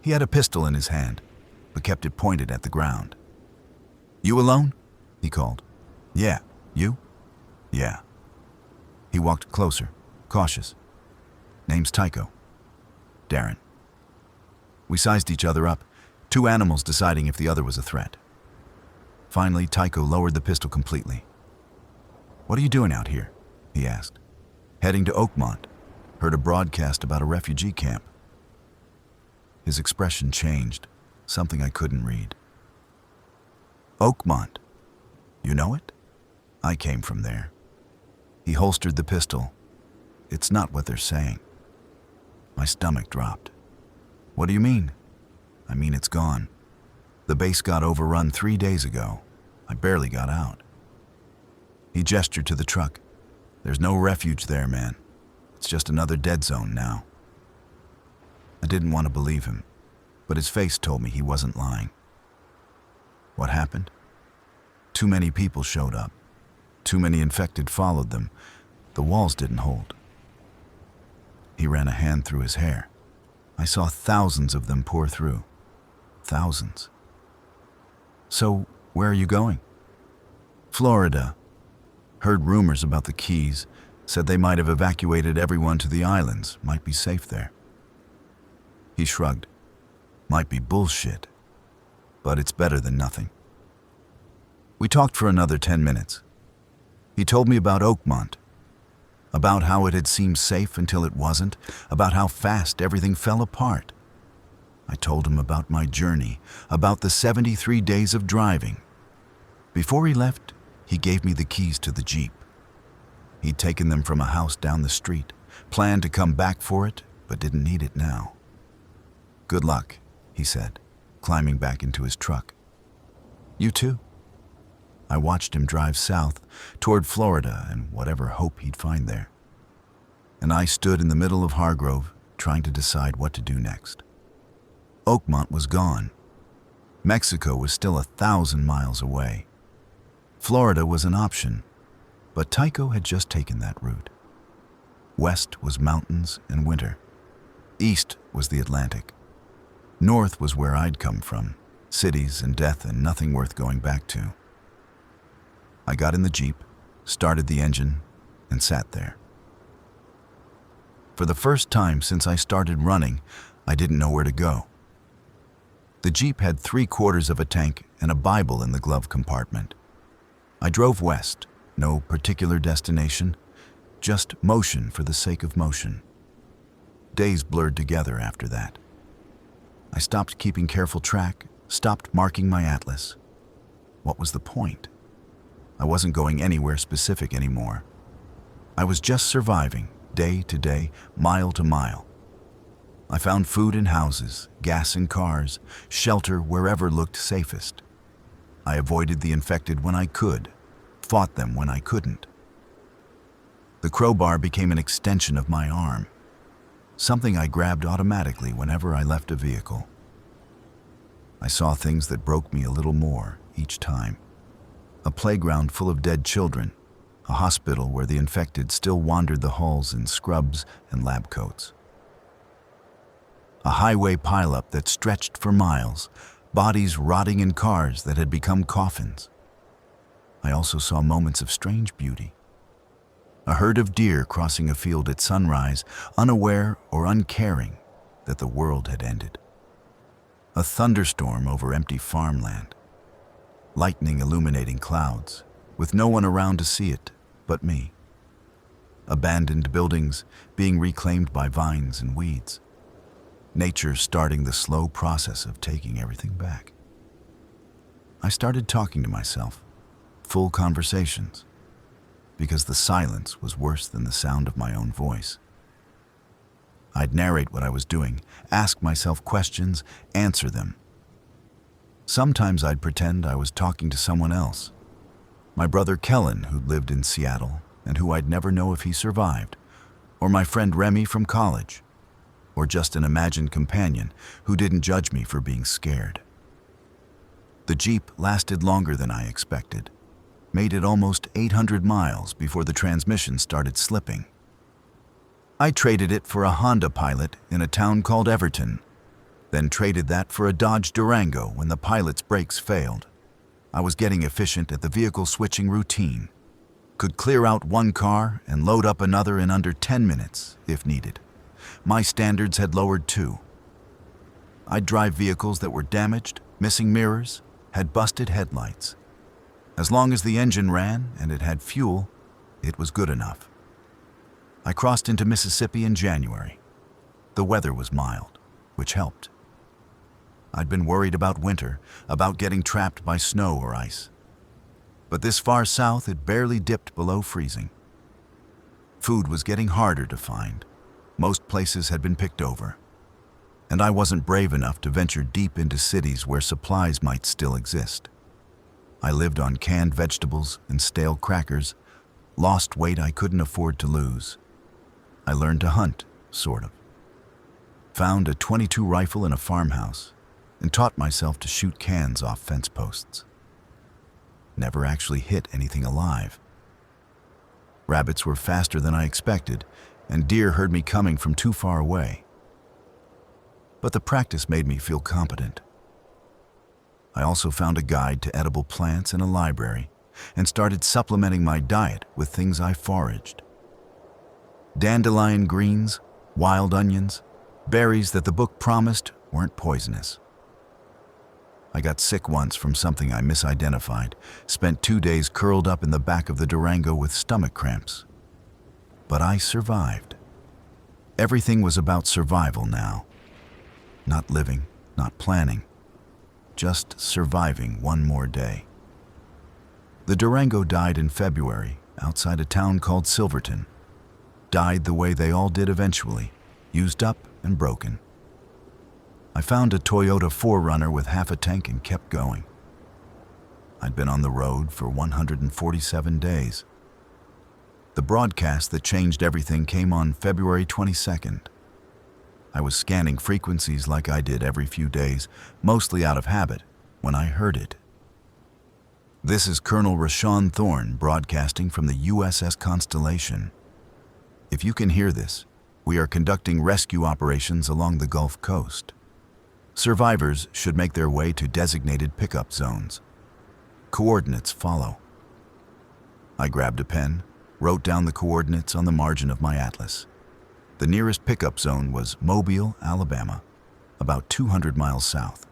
He had a pistol in his hand, but kept it pointed at the ground. "You alone?" he called. "Yeah. You?" "Yeah." He walked closer, cautious. "Name's Tycho." "Darren." We sized each other up, two animals deciding if the other was a threat. Finally, Tycho lowered the pistol completely. "What are you doing out here?" he asked. "Heading to Oakmont. Heard a broadcast about a refugee camp." His expression changed, something I couldn't read. "Oakmont. You know it? I came from there." He holstered the pistol. "It's not what they're saying." My stomach dropped. "What do you mean?" "I mean it's gone. The base got overrun 3 days ago. I barely got out." He gestured to the truck. "There's no refuge there, man. It's just another dead zone now." I didn't want to believe him, but his face told me he wasn't lying. What happened? Too many people showed up. Too many infected followed them. The walls didn't hold. He ran a hand through his hair. I saw thousands of them pour through. thousands. So, where are you going? Florida. Heard rumors about the Keys, said they might have evacuated everyone to the islands, might be safe there. He shrugged. Might be bullshit, but it's better than nothing. We talked for another 10 minutes. He told me about Oakmont, about how it had seemed safe until it wasn't, about how fast everything fell apart. I told him about my journey, about the 73 days of driving. Before he left, he gave me the keys to the Jeep. He'd taken them from a house down the street, planned to come back for it, but didn't need it now. Good luck, he said, climbing back into his truck. You too. I watched him drive south, toward Florida and whatever hope he'd find there. And I stood in the middle of Hargrove, trying to decide what to do next. Oakmont was gone. Mexico was still 1,000 miles away. Florida was an option, but Tycho had just taken that route. West was mountains and winter. East was the Atlantic. North was where I'd come from, cities and death and nothing worth going back to. I got in the Jeep, started the engine, and sat there. For the first time since I started running, I didn't know where to go. The Jeep had 3/4 of a tank and a Bible in the glove compartment. I drove west, no particular destination, just motion for the sake of motion. Days blurred together after that. I stopped keeping careful track, stopped marking my atlas. What was the point? I wasn't going anywhere specific anymore. I was just surviving, day to day, mile to mile. I found food in houses, gas in cars, shelter wherever looked safest. I avoided the infected when I could, fought them when I couldn't. The crowbar became an extension of my arm, something I grabbed automatically whenever I left a vehicle. I saw things that broke me a little more each time. A playground full of dead children, a hospital where the infected still wandered the halls in scrubs and lab coats. A highway pileup that stretched for miles, bodies rotting in cars that had become coffins. I also saw moments of strange beauty. A herd of deer crossing a field at sunrise, unaware or uncaring that the world had ended. A thunderstorm over empty farmland. Lightning illuminating clouds, with no one around to see it but me. Abandoned buildings being reclaimed by vines and weeds. Nature starting the slow process of taking everything back. I started talking to myself, full conversations, because the silence was worse than the sound of my own voice. I'd narrate what I was doing, ask myself questions, answer them. Sometimes I'd pretend I was talking to someone else. My brother Kellen, who lived in Seattle, and who I'd never know if he survived, or my friend Remy from college, or just an imagined companion who didn't judge me for being scared. The Jeep lasted longer than I expected, made it almost 800 miles before the transmission started slipping. I traded it for a Honda Pilot in a town called Everton, then traded that for a Dodge Durango when the Pilot's brakes failed. I was getting efficient at the vehicle switching routine. Could clear out one car and load up another in under 10 minutes, if needed. My standards had lowered too. I'd drive vehicles that were damaged, missing mirrors, had busted headlights. As long as the engine ran and it had fuel, it was good enough. I crossed into Mississippi in January. The weather was mild, which helped. I'd been worried about winter, about getting trapped by snow or ice. But this far south, it barely dipped below freezing. Food was getting harder to find. Most places had been picked over. And I wasn't brave enough to venture deep into cities where supplies might still exist. I lived on canned vegetables and stale crackers, lost weight I couldn't afford to lose. I learned to hunt, sort of. Found a .22 rifle in a farmhouse and taught myself to shoot cans off fence posts. Never actually hit anything alive. Rabbits were faster than I expected, and deer heard me coming from too far away. But the practice made me feel competent. I also found a guide to edible plants in a library and started supplementing my diet with things I foraged. Dandelion greens, wild onions, berries that the book promised weren't poisonous. I got sick once from something I misidentified, spent 2 days curled up in the back of the Durango with stomach cramps. But I survived. Everything was about survival now. Not living, not planning, just surviving one more day. The Durango died in February outside a town called Silverton. Died the way they all did eventually, used up and broken. I found a Toyota 4Runner with half a tank and kept going. I'd been on the road for 147 days. The broadcast that changed everything came on February 22nd. I was scanning frequencies like I did every few days, mostly out of habit, when I heard it. This is Colonel Rashawn Thorne broadcasting from the USS Constellation. If you can hear this, we are conducting rescue operations along the Gulf Coast. Survivors should make their way to designated pickup zones. Coordinates follow. I grabbed a pen, wrote down the coordinates on the margin of my atlas. The nearest pickup zone was Mobile, Alabama, about 200 miles south.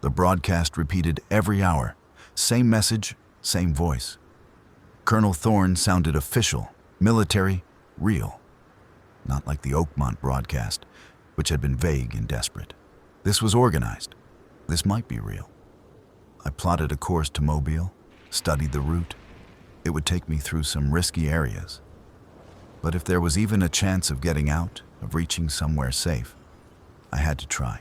The broadcast repeated every hour, same message, same voice. Colonel Thorne sounded official, military, real. Not like the Oakmont broadcast, which had been vague and desperate. This was organized. This might be real. I plotted a course to Mobile, studied the route. It would take me through some risky areas. But if there was even a chance of getting out, of reaching somewhere safe, I had to try.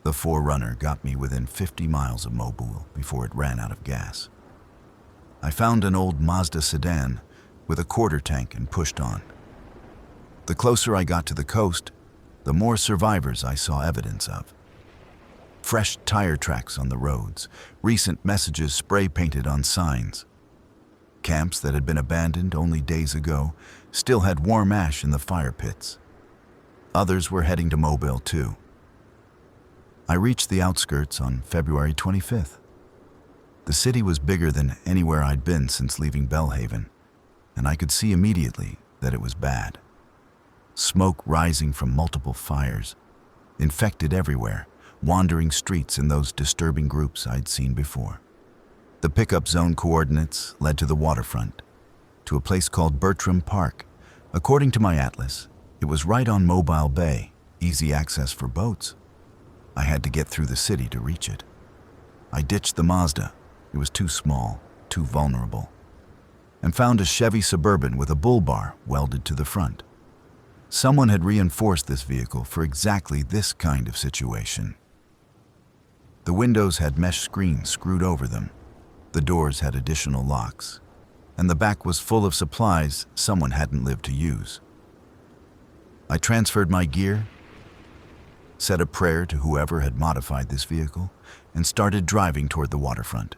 The 4Runner got me within 50 miles of Mobile before it ran out of gas. I found an old Mazda sedan with a quarter tank and pushed on. The closer I got to the coast, the more survivors I saw evidence of. Fresh tire tracks on the roads, recent messages spray-painted on signs. Camps that had been abandoned only days ago still had warm ash in the fire pits. Others were heading to Mobile too. I reached the outskirts on February 25th. The city was bigger than anywhere I'd been since leaving Bellhaven, and I could see immediately that it was bad. Smoke rising from multiple fires, infected everywhere, wandering streets in those disturbing groups I'd seen before. The pickup zone coordinates led to the waterfront, to a place called Bertram Park. According to my atlas, it was right on Mobile Bay, easy access for boats. I had to get through the city to reach it. I ditched the Mazda. It was too small, too vulnerable, and found a Chevy Suburban with a bull bar welded to the front. Someone had reinforced this vehicle for exactly this kind of situation. The windows had mesh screens screwed over them. The doors had additional locks, and the back was full of supplies someone hadn't lived to use. I transferred my gear, said a prayer to whoever had modified this vehicle, and started driving toward the waterfront.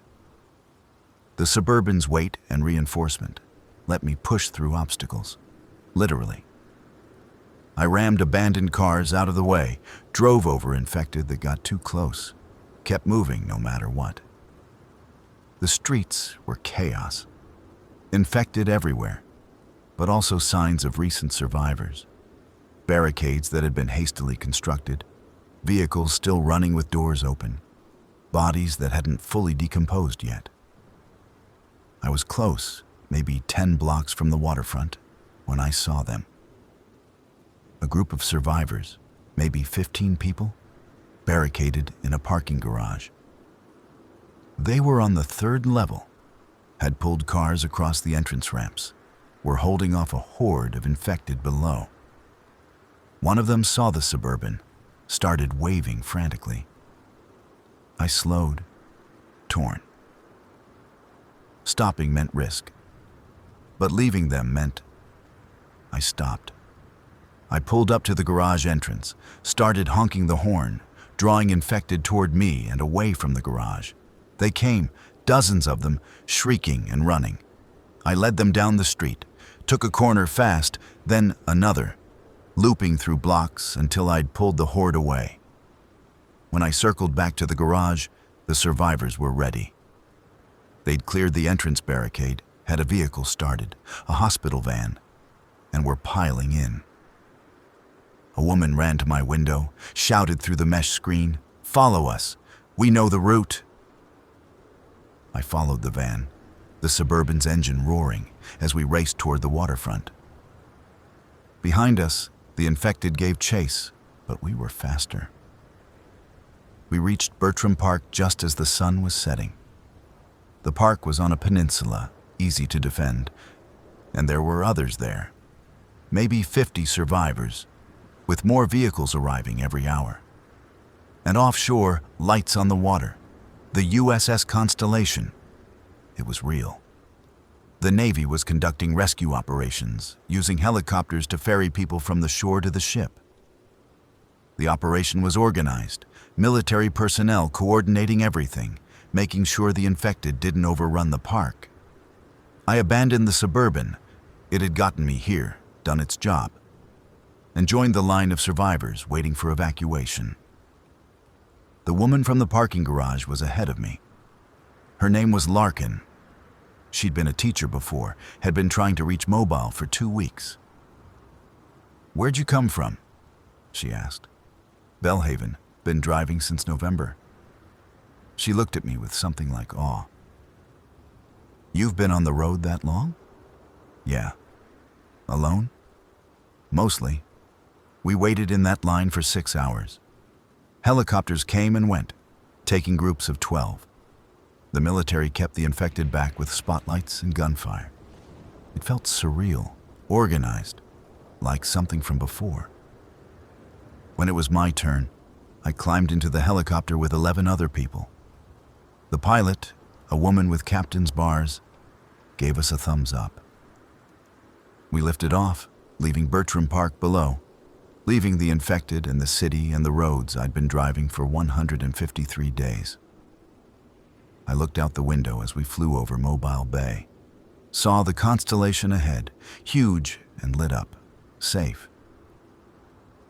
The Suburban's weight and reinforcement let me push through obstacles, literally. I rammed abandoned cars out of the way, drove over infected that got too close, kept moving no matter what. The streets were chaos, infected everywhere, but also signs of recent survivors. Barricades that had been hastily constructed, vehicles still running with doors open, bodies that hadn't fully decomposed yet. I was close, maybe 10 blocks from the waterfront, when I saw them. A group of survivors, maybe 15 people, barricaded in a parking garage. They were on the 3rd level, had pulled cars across the entrance ramps, were holding off a horde of infected below. One of them saw the Suburban, started waving frantically. I slowed, torn. Stopping meant risk, but leaving them meant I stopped. I pulled up to the garage entrance, started honking the horn, drawing infected toward me and away from the garage. They came, dozens of them, shrieking and running. I led them down the street, took a corner fast, then another, looping through blocks until I'd pulled the horde away. When I circled back to the garage, the survivors were ready. They'd cleared the entrance barricade, had a vehicle started, a hospital van, and were piling in. A woman ran to my window, shouted through the mesh screen, "Follow us! We know the route!" I followed the van, the Suburban's engine roaring as we raced toward the waterfront. Behind us, the infected gave chase, but we were faster. We reached Bertram Park just as the sun was setting. The park was on a peninsula, easy to defend, and there were others there. Maybe 50 survivors, with more vehicles arriving every hour. And offshore, lights on the water. The USS Constellation. It was real. The Navy was conducting rescue operations, using helicopters to ferry people from the shore to the ship. The operation was organized, military personnel coordinating everything, making sure the infected didn't overrun the park. I abandoned the Suburban. It had gotten me here, done its job, and joined the line of survivors waiting for evacuation. The woman from the parking garage was ahead of me. Her name was Larkin. She'd been a teacher before, had been trying to reach mobile for 2 weeks. "Where'd you come from?" she asked. "Bellhaven. Been driving since November." She looked at me with something like awe. "You've been on the road that long?" "Yeah." "Alone?" "Mostly. We waited in that line for 6 hours. Helicopters came and went, taking groups of 12. The military kept the infected back with spotlights and gunfire. It felt surreal, organized, like something from before. When it was my turn, I climbed into the helicopter with 11 other people. The pilot, a woman with captain's bars, gave us a thumbs up. We lifted off, leaving Bertram Park below, leaving the infected and the city and the roads I'd been driving for 153 days. I looked out the window as we flew over Mobile Bay, saw the Constellation ahead, huge and lit up, safe.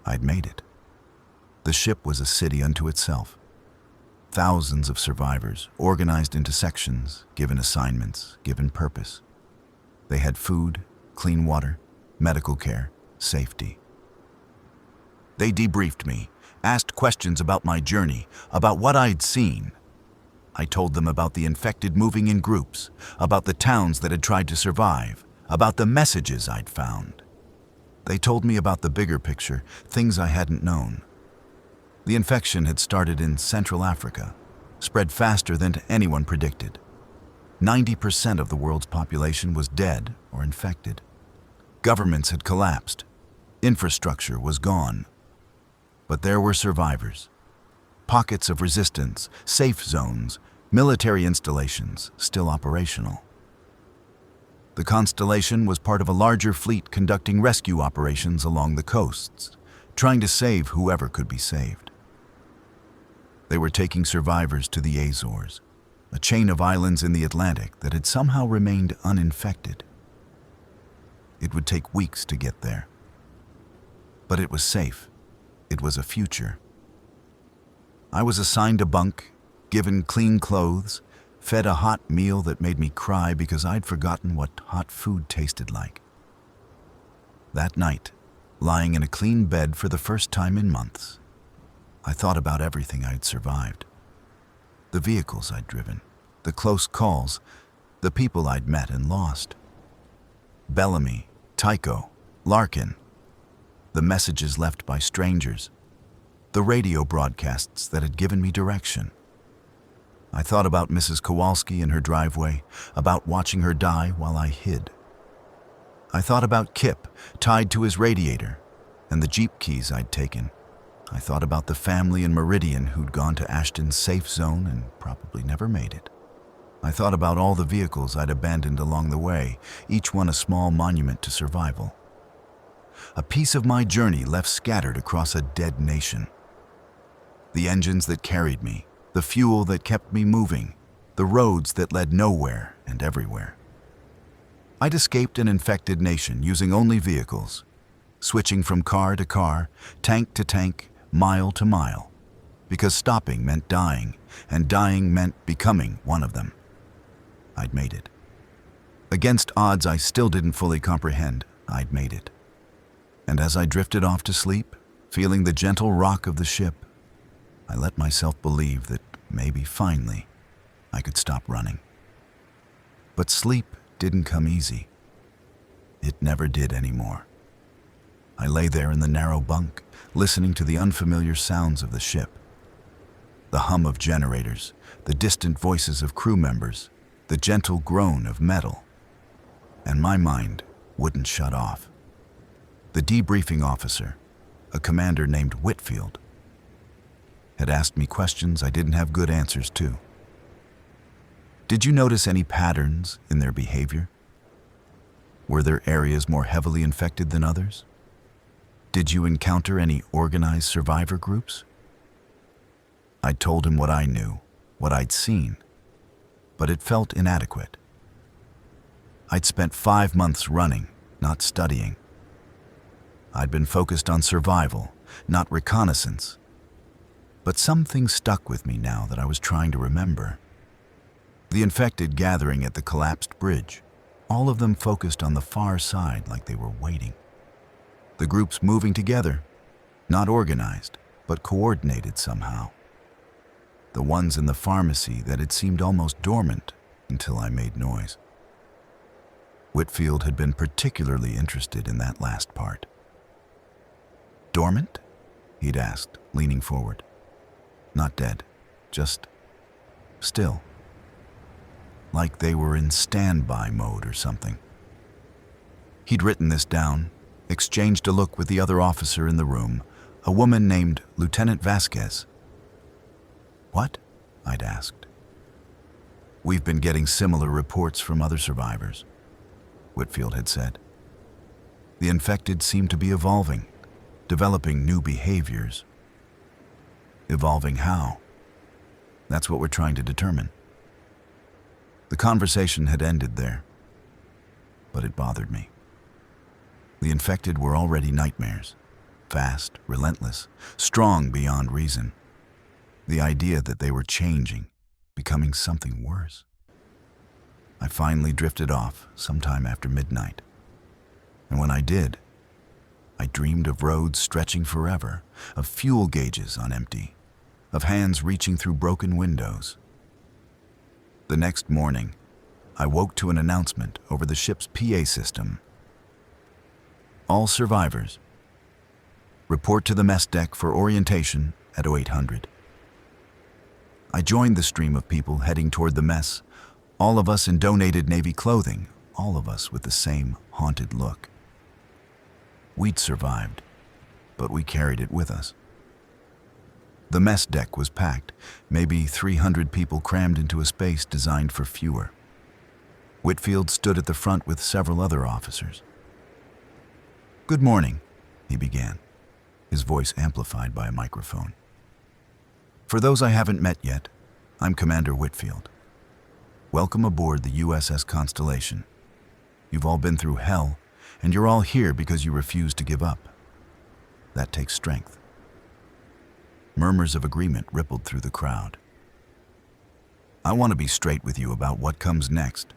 I'd made it. The ship was a city unto itself. Thousands of survivors, organized into sections, given assignments, given purpose. They had food, clean water, medical care, safety. They debriefed me, asked questions about my journey, about what I'd seen. I told them about the infected moving in groups, about the towns that had tried to survive, about the messages I'd found. They told me about the bigger picture, things I hadn't known. The infection had started in Central Africa, spread faster than anyone predicted. 90% of the world's population was dead or infected. Governments had collapsed. Infrastructure was gone. But there were survivors. Pockets of resistance, safe zones, military installations still operational. The Constellation was part of a larger fleet conducting rescue operations along the coasts, trying to save whoever could be saved. They were taking survivors to the Azores, a chain of islands in the Atlantic that had somehow remained uninfected. It would take weeks to get there. But it was safe. It was a future. I was assigned a bunk, given clean clothes, fed a hot meal that made me cry because I'd forgotten what hot food tasted like. That night, lying in a clean bed for the first time in months, I thought about everything I'd survived. The vehicles I'd driven, the close calls, the people I'd met and lost. Bellamy, Tycho, Larkin, the messages left by strangers, the radio broadcasts that had given me direction. I thought about Mrs. Kowalski in her driveway, about watching her die while I hid. I thought about Kip, tied to his radiator, and the Jeep keys I'd taken. I thought about the family in Meridian who'd gone to Ashton's safe zone and probably never made it. I thought about all the vehicles I'd abandoned along the way, each one a small monument to survival. A piece of my journey left scattered across a dead nation. The engines that carried me, the fuel that kept me moving, the roads that led nowhere and everywhere. I'd escaped an infected nation using only vehicles, switching from car to car, tank to tank, mile to mile. because stopping meant dying, and dying meant becoming one of them. I'd made it. Against odds I still didn't fully comprehend, I'd made it. And as I drifted off to sleep, feeling the gentle rock of the ship, I let myself believe that maybe finally I could stop running. But sleep didn't come easy. It never did anymore. I lay there in the narrow bunk, listening to the unfamiliar sounds of the ship. The hum of generators, the distant voices of crew members, the gentle groan of metal. And my mind wouldn't shut off. The debriefing officer, a commander named Whitfield, had asked me questions I didn't have good answers to. Did you notice any patterns in their behavior? Were there areas more heavily infected than others? Did you encounter any organized survivor groups? I told him what I knew, what I'd seen, but it felt inadequate. I'd spent 5 months running, not studying. I'd been focused on survival, not reconnaissance. But something stuck with me now that I was trying to remember. The infected gathering at the collapsed bridge, all of them focused on the far side like they were waiting. The groups moving together, not organized, but coordinated somehow. The ones in the pharmacy that had seemed almost dormant until I made noise. Whitfield had been particularly interested in that last part. Dormant? He'd asked, leaning forward. Not dead, just still. Like they were in standby mode or something. He'd written this down, exchanged a look with the other officer in the room, a woman named Lieutenant Vasquez. What? I'd asked. We've been getting similar reports from other survivors, Whitfield had said. The infected seem to be evolving, developing new behaviors. Evolving how? That's what we're trying to determine. The conversation had ended there, but it bothered me. The infected were already nightmares, fast, relentless, strong beyond reason. The idea that they were changing, becoming something worse. I finally drifted off sometime after midnight. And when I did, I dreamed of roads stretching forever, of fuel gauges on empty, of hands reaching through broken windows. The next morning, I woke to an announcement over the ship's PA system. All survivors, report to the mess deck for orientation at 0800. I joined the stream of people heading toward the mess, all of us in donated Navy clothing, all of us with the same haunted look. We'd survived, but we carried it with us. The mess deck was packed, maybe 300 people crammed into a space designed for fewer. Whitfield stood at the front with several other officers. "Good morning," he began, his voice amplified by a microphone. "For those I haven't met yet, I'm Commander Whitfield. Welcome aboard the USS Constellation. You've all been through hell, and you're all here because you refuse to give up. That takes strength." Murmurs of agreement rippled through the crowd. "I want to be straight with you about what comes next,"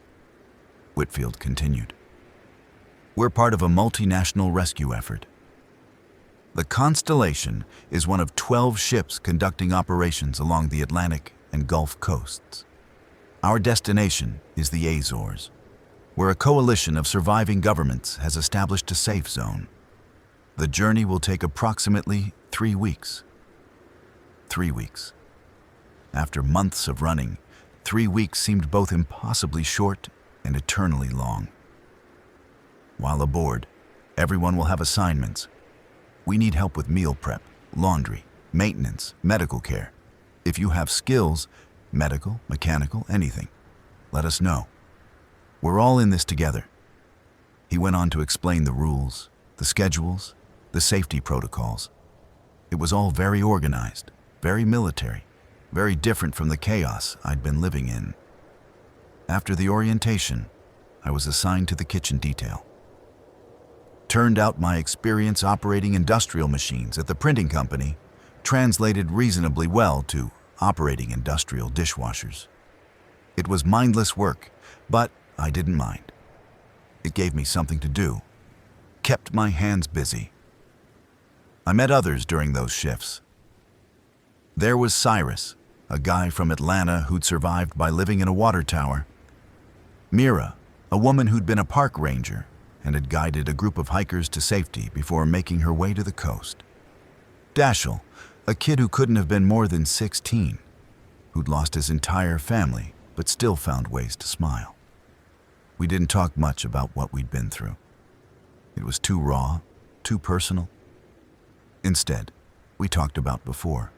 Whitfield continued. "We're part of a multinational rescue effort. The Constellation is one of 12 ships conducting operations along the Atlantic and Gulf coasts. Our destination is the Azores, where a coalition of surviving governments has established a safe zone. The journey will take approximately 3 weeks. 3 weeks. After months of running, 3 weeks seemed both impossibly short and eternally long. While aboard, everyone will have assignments. We need help with meal prep, laundry, maintenance, medical care. If you have skills, medical, mechanical, anything, let us know. We're all in this together." He went on to explain the rules, the schedules, the safety protocols. It was all very organized, very military, very different from the chaos I'd been living in. After the orientation, I was assigned to the kitchen detail. Turned out my experience operating industrial machines at the printing company translated reasonably well to operating industrial dishwashers. It was mindless work, but I didn't mind. It gave me something to do, kept my hands busy. I met others during those shifts. There was Cyrus, a guy from Atlanta who'd survived by living in a water tower. Mira, a woman who'd been a park ranger and had guided a group of hikers to safety before making her way to the coast. Dashiell, a kid who couldn't have been more than 16, who'd lost his entire family but still found ways to smile. We didn't talk much about what we'd been through. It was too raw, too personal. Instead, we talked about before.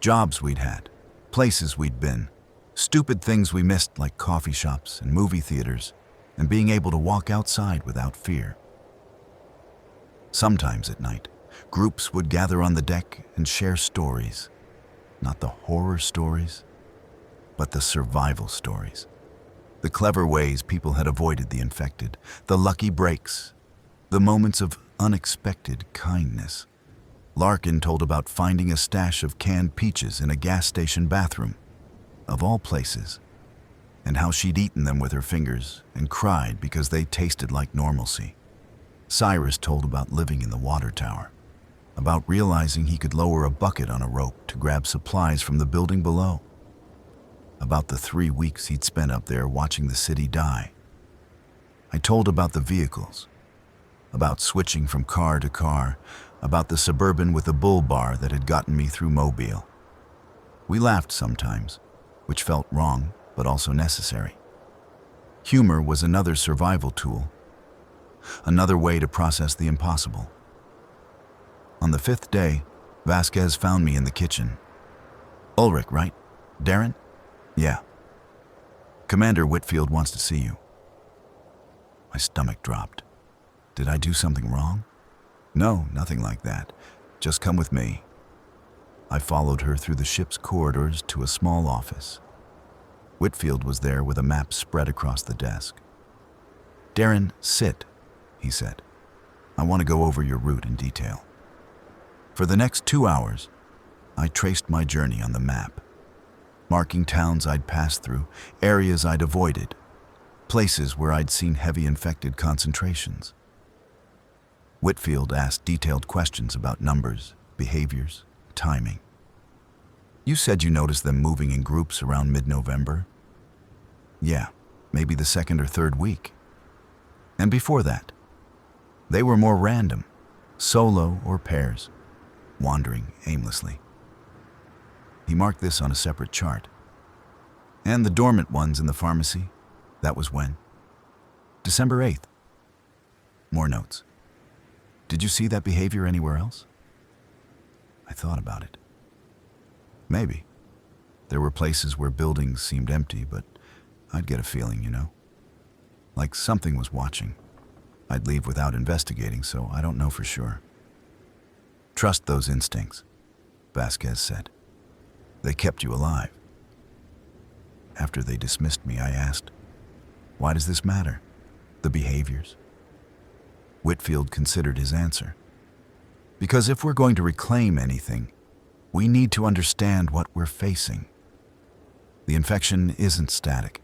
Jobs we'd had, places we'd been, stupid things we missed like coffee shops and movie theaters, and being able to walk outside without fear. Sometimes at night, groups would gather on the deck and share stories. Not the horror stories, but the survival stories. The clever ways people had avoided the infected, the lucky breaks, the moments of unexpected kindness. Larkin told about finding a stash of canned peaches in a gas station bathroom, of all places, and how she'd eaten them with her fingers and cried because they tasted like normalcy. Cyrus told about living in the water tower, about realizing he could lower a bucket on a rope to grab supplies from the building below, about the 3 weeks he'd spent up there watching the city die. I told about the vehicles, about switching from car to car, about the Suburban with a bull bar that had gotten me through Mobile. We laughed sometimes, which felt wrong, but also necessary. Humor was another survival tool, another way to process the impossible. On the 5th day, Vasquez found me in the kitchen. "Ulrich, right? Darren?" "Yeah." "Commander Whitfield wants to see you." My stomach dropped. Did I do something wrong? No, nothing like that. Just come with me. I followed her through the ship's corridors to a small office. Whitfield was there with a map spread across the desk. "Darren, sit," he said. "I want to go over your route in detail." For the next 2 hours, I traced my journey on the map, marking towns I'd passed through, areas I'd avoided, places where I'd seen heavy infected concentrations. Whitfield asked detailed questions about numbers, behaviors, timing. "You said you noticed them moving in groups around mid-November?" "Yeah, maybe the 2nd or 3rd week. And before that, they were more random, solo or pairs, wandering aimlessly." He marked this on a separate chart. "And the dormant ones in the pharmacy, that was when?" "December 8th. More notes. "Did you see that behavior anywhere else?" I thought about it. Maybe. There were places where buildings seemed empty, but I'd get a feeling, like something was watching. I'd leave without investigating, so I don't know for sure. "Trust those instincts," Vasquez said. "They kept you alive." After they dismissed me, I asked, "Why does this matter? The behaviors?" Whitfield considered his answer. "Because if we're going to reclaim anything, we need to understand what we're facing. The infection isn't static.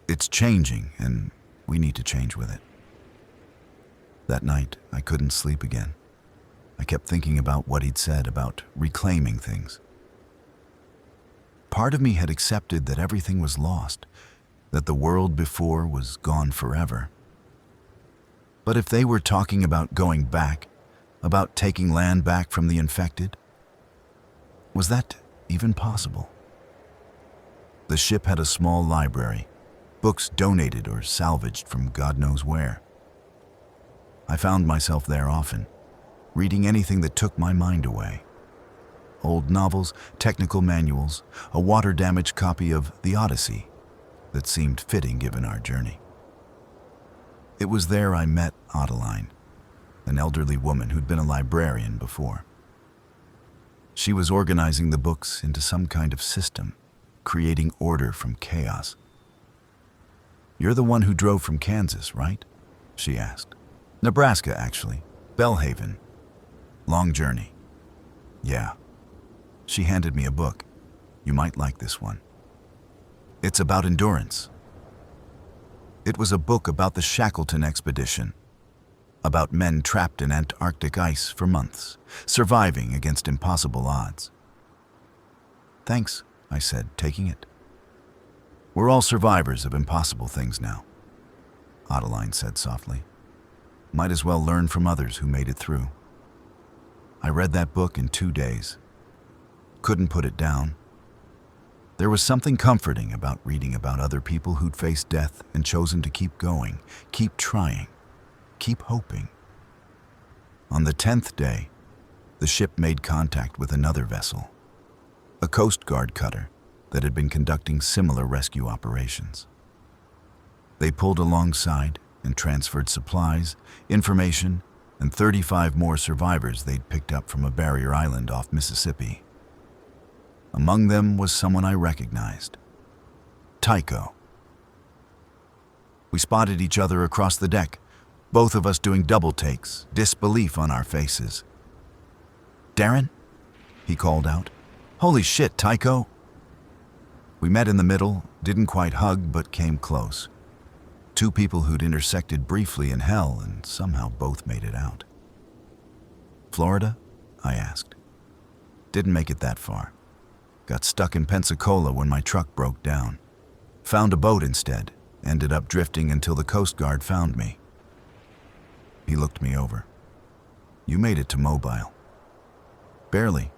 It's changing, and we need to change with it." That night, I couldn't sleep again. I kept thinking about what he'd said about reclaiming things. Part of me had accepted that everything was lost, that the world before was gone forever. But if they were talking about going back, about taking land back from the infected, was that even possible? The ship had a small library, books donated or salvaged from God knows where. I found myself there often, reading anything that took my mind away. Old novels, technical manuals, a water-damaged copy of The Odyssey that seemed fitting given our journey. It was there I met Adeline, an elderly woman who'd been a librarian before. She was organizing the books into some kind of system, creating order from chaos. "You're the one who drove from Kansas, right?" she asked. "Nebraska, actually. Bellhaven. Long journey." "Yeah." She handed me a book. You might like this one. It's about endurance. It was a book about the Shackleton expedition, about men trapped in Antarctic ice for months, surviving against impossible odds. Thanks, I said, taking it. We're all survivors of impossible things now, Adeline said softly. Might as well learn from others who made it through. I read that book in 2 days. Couldn't put it down. There was something comforting about reading about other people who'd faced death and chosen to keep going, keep trying, keep hoping. On the 10th day, the ship made contact with another vessel, a Coast Guard cutter that had been conducting similar rescue operations. They pulled alongside and transferred supplies, information, and 35 more survivors they'd picked up from a barrier island off Mississippi. Among them was someone I recognized, Tycho. We spotted each other across the deck, both of us doing double takes, disbelief on our faces. Darren? He called out. Holy shit, Tycho! We met in the middle, didn't quite hug, but came close. Two people who'd intersected briefly in hell and somehow both made it out. Florida? I asked. Didn't make it that far. Got stuck in Pensacola when my truck broke down. Found a boat instead, ended up drifting until the Coast Guard found me. He looked me over. You made it to Mobile. Barely.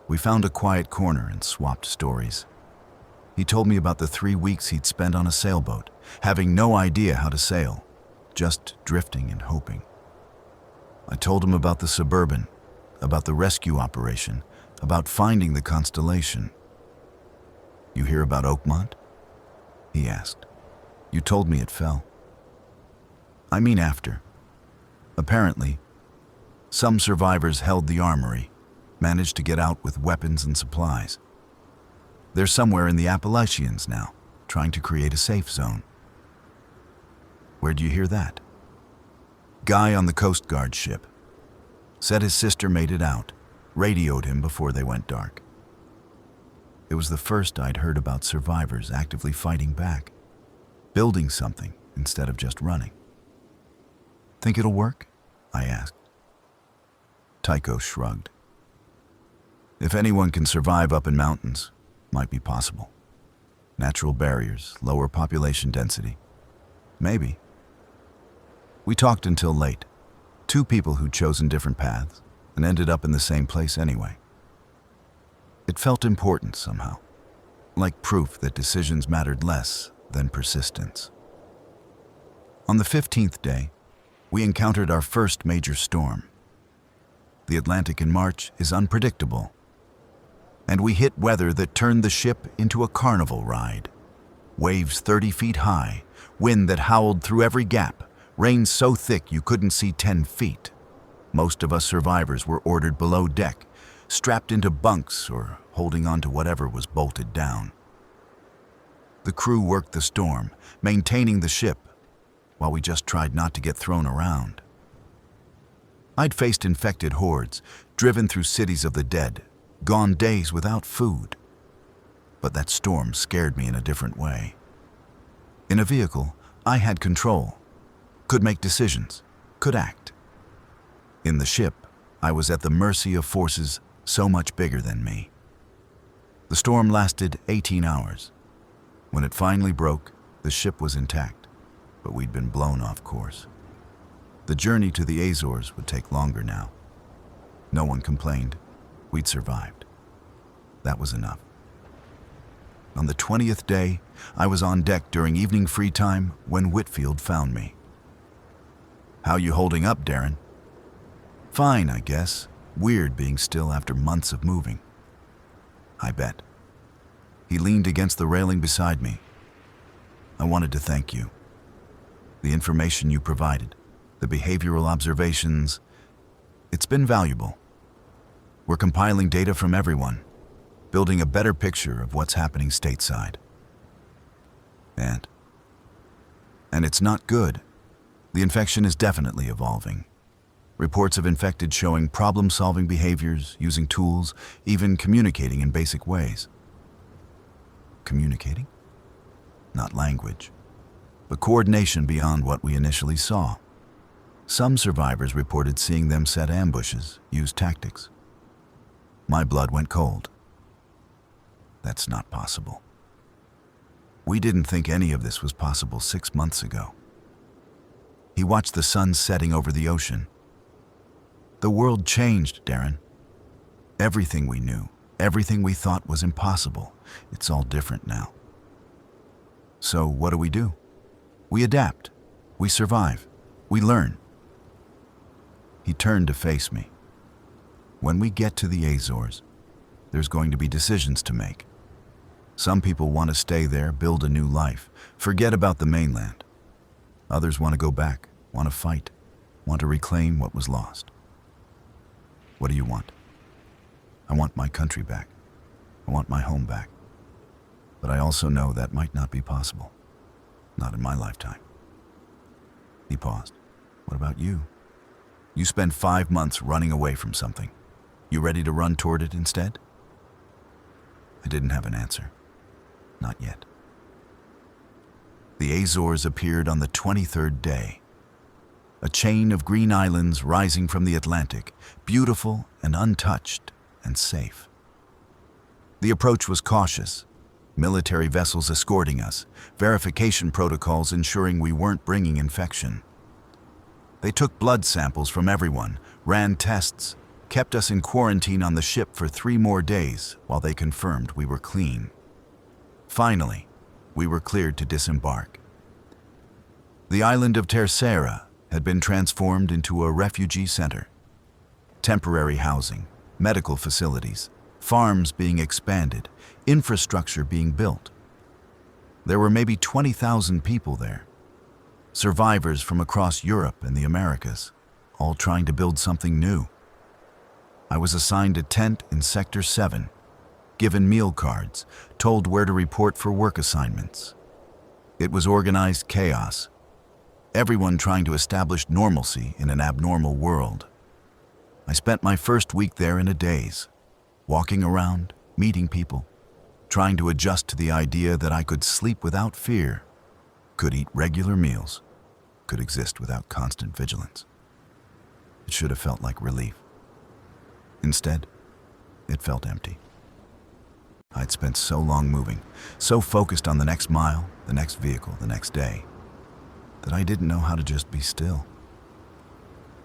We found a quiet corner and swapped stories. He told me about the 3 weeks he'd spent on a sailboat, having no idea how to sail, just drifting and hoping. I told him about the Suburban, about the rescue operation, about finding the constellation. You hear about Oakmont? He asked. You told me it fell. I mean after. Apparently, some survivors held the armory, managed to get out with weapons and supplies. They're somewhere in the Appalachians now, trying to create a safe zone. Where'd you hear that? Guy on the Coast Guard ship. Said his sister made it out, radioed him before they went dark. It was the first I'd heard about survivors actively fighting back, building something instead of just running. Think it'll work? I asked. Tycho shrugged. If anyone can survive up in mountains, might be possible. Natural barriers, lower population density. Maybe. We talked until late. Two people who'd chosen different paths and ended up in the same place anyway. It felt important somehow, like proof that decisions mattered less than persistence. On the 15th day, we encountered our first major storm. The Atlantic in March is unpredictable, and we hit weather that turned the ship into a carnival ride. Waves 30 feet high, wind that howled through every gap, rain so thick you couldn't see 10 feet. Most of us survivors were ordered below deck, strapped into bunks or holding on to whatever was bolted down. The crew worked the storm, maintaining the ship, while we just tried not to get thrown around. I'd faced infected hordes, driven through cities of the dead, gone days without food. But that storm scared me in a different way. In a vehicle, I had control, could make decisions, could act. In the ship, I was at the mercy of forces so much bigger than me. The storm lasted 18 hours. When it finally broke, the ship was intact, but we'd been blown off course. The journey to the Azores would take longer now. No one complained. We'd survived. That was enough. On the 20th day, I was on deck during evening free time when Whitfield found me. How you holding up, Darren? Fine, I guess. Weird being still after months of moving. I bet. He leaned against the railing beside me. I wanted to thank you. The information you provided, the behavioral observations, it's been valuable. We're compiling data from everyone, building a better picture of what's happening stateside. And it's not good. The infection is definitely evolving. Reports of infected showing problem-solving behaviors, using tools, even communicating in basic ways. Communicating? Not language, but coordination beyond what we initially saw. Some survivors reported seeing them set ambushes, use tactics. My blood went cold. That's not possible. We didn't think any of this was possible 6 months ago. He watched the sun setting over the ocean. The world changed, Darren. Everything we knew, everything we thought was impossible, it's all different now. So what do? We adapt. We survive. We learn. He turned to face me. When we get to the Azores, there's going to be decisions to make. Some people want to stay there, build a new life, forget about the mainland. Others want to go back, want to fight, want to reclaim what was lost. What do you want? I want my country back. I want my home back. But I also know that might not be possible. Not in my lifetime. He paused. What about you? You spend 5 months running away from something. You ready to run toward it instead? I didn't have an answer. Not yet. The Azores appeared on the 23rd day. A chain of green islands rising from the Atlantic, beautiful and untouched and safe. The approach was cautious. Military vessels escorting us, verification protocols ensuring we weren't bringing infection. They took blood samples from everyone, ran tests, kept us in quarantine on the ship for 3 more days while they confirmed we were clean. Finally, we were cleared to disembark. The island of Terceira had been transformed into a refugee center. Temporary housing, medical facilities, farms being expanded, infrastructure being built. There were maybe 20,000 people there. Survivors from across Europe and the Americas, all trying to build something new. I was assigned a tent in Sector 7, given meal cards, told where to report for work assignments. It was organized chaos. Everyone trying to establish normalcy in an abnormal world. I spent my first week there in a daze, walking around, meeting people, trying to adjust to the idea that I could sleep without fear, could eat regular meals, could exist without constant vigilance. It should have felt like relief. Instead, it felt empty. I'd spent so long moving, so focused on the next mile, the next vehicle, the next day, that I didn't know how to just be still.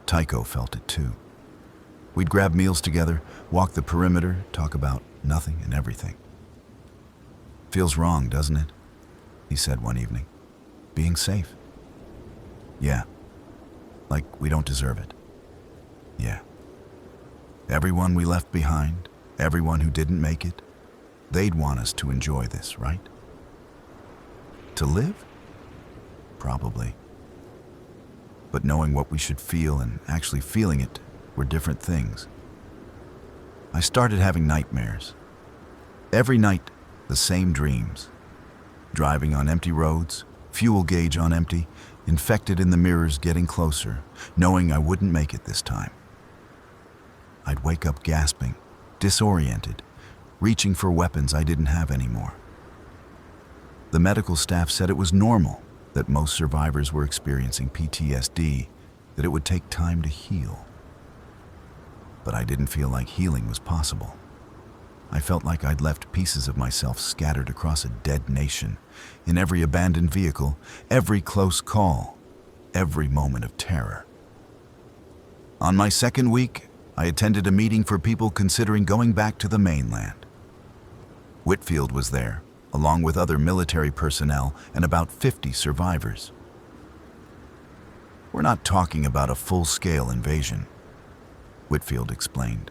Tycho felt it too. We'd grab meals together, walk the perimeter, talk about nothing and everything. Feels wrong, doesn't it? He said one evening. Being safe. Yeah. Like we don't deserve it. Yeah. Everyone we left behind, everyone who didn't make it, they'd want us to enjoy this, right? To live? Probably. But knowing what we should feel and actually feeling it were different things. I started having nightmares. Every night, the same dreams. Driving on empty roads, fuel gauge on empty, infected in the mirrors getting closer, knowing I wouldn't make it this time. I'd wake up gasping, disoriented, reaching for weapons I didn't have anymore. The medical staff said it was normal, that most survivors were experiencing PTSD, that it would take time to heal. But I didn't feel like healing was possible. I felt like I'd left pieces of myself scattered across a dead nation, in every abandoned vehicle, every close call, every moment of terror. On my second week, I attended a meeting for people considering going back to the mainland. Whitfield was there, along with other military personnel and about 50 survivors. We're not talking about a full-scale invasion, Whitfield explained.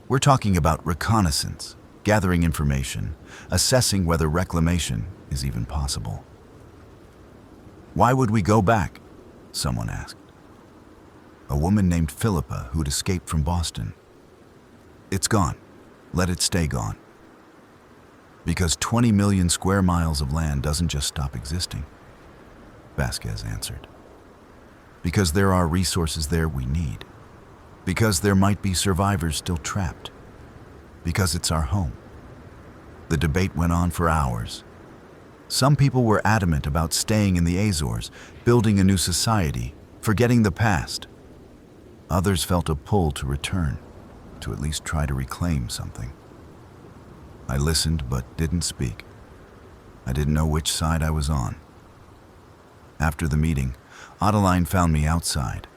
We're talking about reconnaissance, gathering information, assessing whether reclamation is even possible. Why would we go back? Someone asked. A woman named Philippa who'd escaped from Boston. It's gone. Let it stay gone. Because 20 million square miles of land doesn't just stop existing, Vasquez answered. Because there are resources there we need. Because there might be survivors still trapped. Because it's our home. The debate went on for hours. Some people were adamant about staying in the Azores, building a new society, forgetting the past. Others felt a pull to return, to at least try to reclaim something. I listened but didn't speak. I didn't know which side I was on. After the meeting, Adeline found me outside.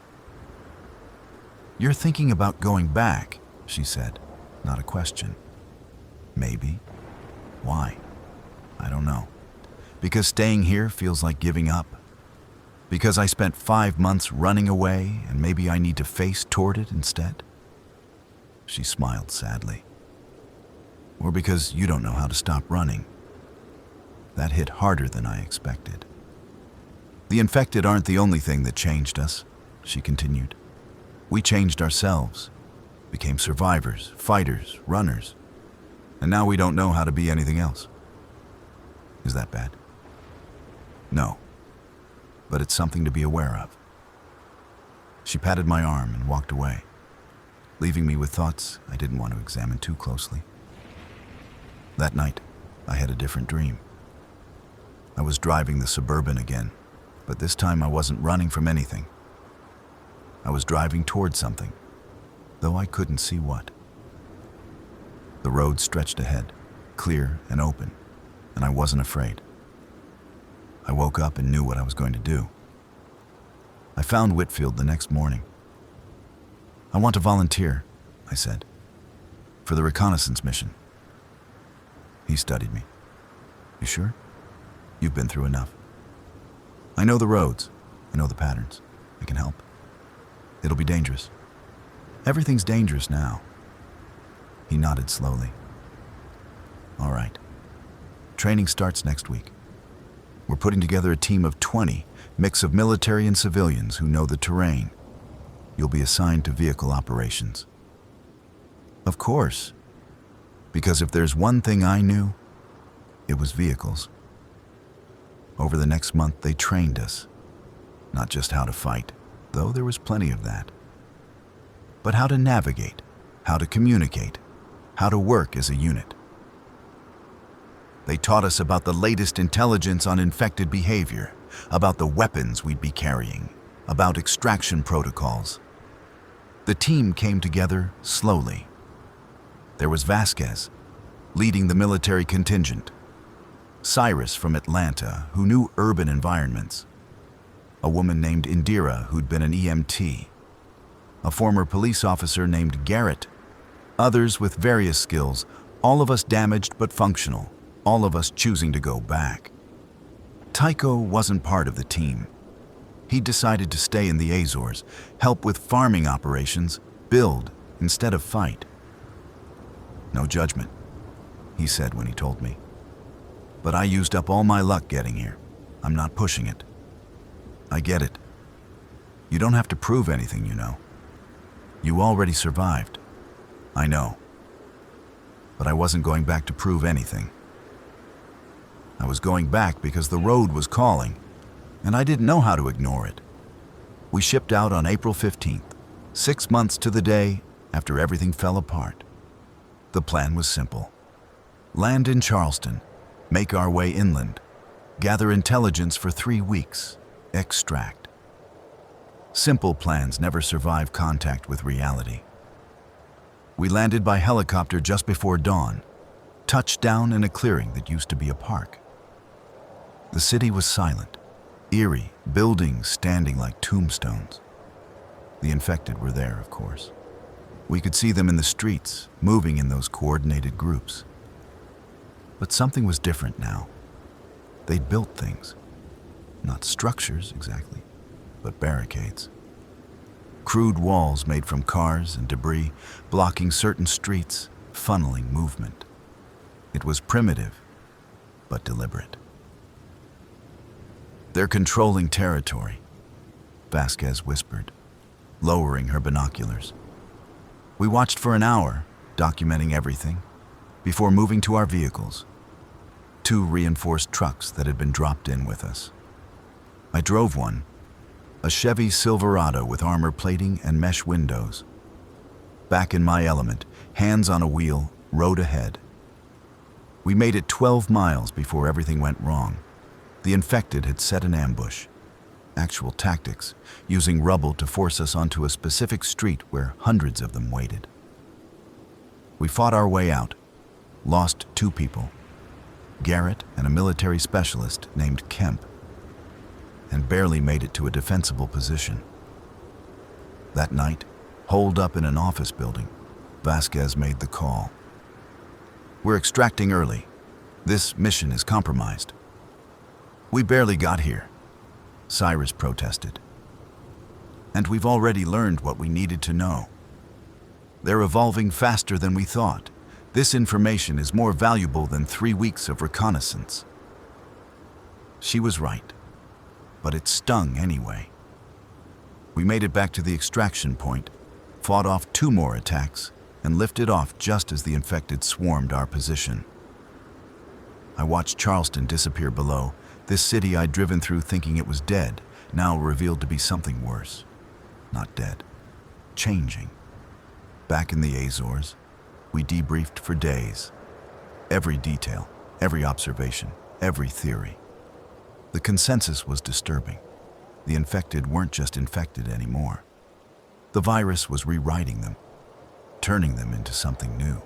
"You're thinking about going back," she said, not a question. Maybe. Why? I don't know. Because staying here feels like giving up? Because I spent 5 months running away and maybe I need to face toward it instead? She smiled sadly. Or because you don't know how to stop running? That hit harder than I expected. The infected aren't the only thing that changed us, she continued. We changed ourselves, became survivors, fighters, runners, and now we don't know how to be anything else. Is that bad? No, but it's something to be aware of. She patted my arm and walked away, leaving me with thoughts I didn't want to examine too closely. That night, I had a different dream. I was driving the Suburban again, but this time I wasn't running from anything. I was driving toward something, though I couldn't see what. The road stretched ahead, clear and open, and I wasn't afraid. I woke up and knew what I was going to do. I found Whitfield the next morning. "I want to volunteer," I said, "for the reconnaissance mission." He studied me. "You sure? You've been through enough." "I know the roads. I know the patterns. I can help. It'll be dangerous. Everything's dangerous now." He nodded slowly. "All right. Training starts next week. We're putting together a team of 20, mix of military and civilians who know the terrain. You'll be assigned to vehicle operations." Of course. Because if there's one thing I knew, it was vehicles. Over the next month, they trained us. Not just how to fight, though there was plenty of that, but how to navigate, how to communicate, how to work as a unit. They taught us about the latest intelligence on infected behavior, about the weapons we'd be carrying, about extraction protocols. The team came together slowly. There was Vasquez, leading the military contingent. Cyrus from Atlanta, who knew urban environments. A woman named Indira, who'd been an EMT. A former police officer named Garrett. Others with various skills, all of us damaged but functional, all of us choosing to go back. Tycho wasn't part of the team. He decided to stay in the Azores, help with farming operations, build instead of fight. "No judgment," he said when he told me. "But I used up all my luck getting here. I'm not pushing it." "I get it. You don't have to prove anything, you know. You already survived." "I know. But I wasn't going back to prove anything. I was going back because the road was calling, and I didn't know how to ignore it." We shipped out on April 15th, 6 months to the day after everything fell apart. The plan was simple. Land in Charleston, make our way inland, gather intelligence for 3 weeks, extract. Simple plans never survive contact with reality. We landed by helicopter just before dawn, touched down in a clearing that used to be a park. The city was silent, eerie, buildings standing like tombstones. The infected were there, of course. We could see them in the streets, moving in those coordinated groups. But something was different now. They'd built things. Not structures, exactly, but barricades. Crude walls made from cars and debris, blocking certain streets, funneling movement. It was primitive, but deliberate. "They're controlling territory," Vasquez whispered, lowering her binoculars. We watched for an hour, documenting everything, before moving to our vehicles. 2 reinforced trucks that had been dropped in with us. I drove one, A Chevy Silverado with armor plating and mesh windows. Back in my element, hands on a wheel, road ahead. We made it 12 miles before everything went wrong. The infected had set an ambush. Actual tactics, using rubble to force us onto a specific street where hundreds of them waited. We fought our way out, lost 2 people, Garrett and a military specialist named Kemp, and barely made it to a defensible position. That night, holed up in an office building, Vasquez made the call. "We're extracting early. This mission is compromised." "We barely got here," Cyrus protested. "And we've already learned what we needed to know. They're evolving faster than we thought. This information is more valuable than 3 weeks of reconnaissance." She was right, but it stung anyway. We made it back to the extraction point, fought off 2 more attacks, and lifted off just as the infected swarmed our position. I watched Charleston disappear below, this city I'd driven through thinking it was dead, now revealed to be something worse. Not dead, changing. Back in the Azores, we debriefed for days. Every detail, every observation, every theory. The consensus was disturbing. The infected weren't just infected anymore. The virus was rewriting them, turning them into something new.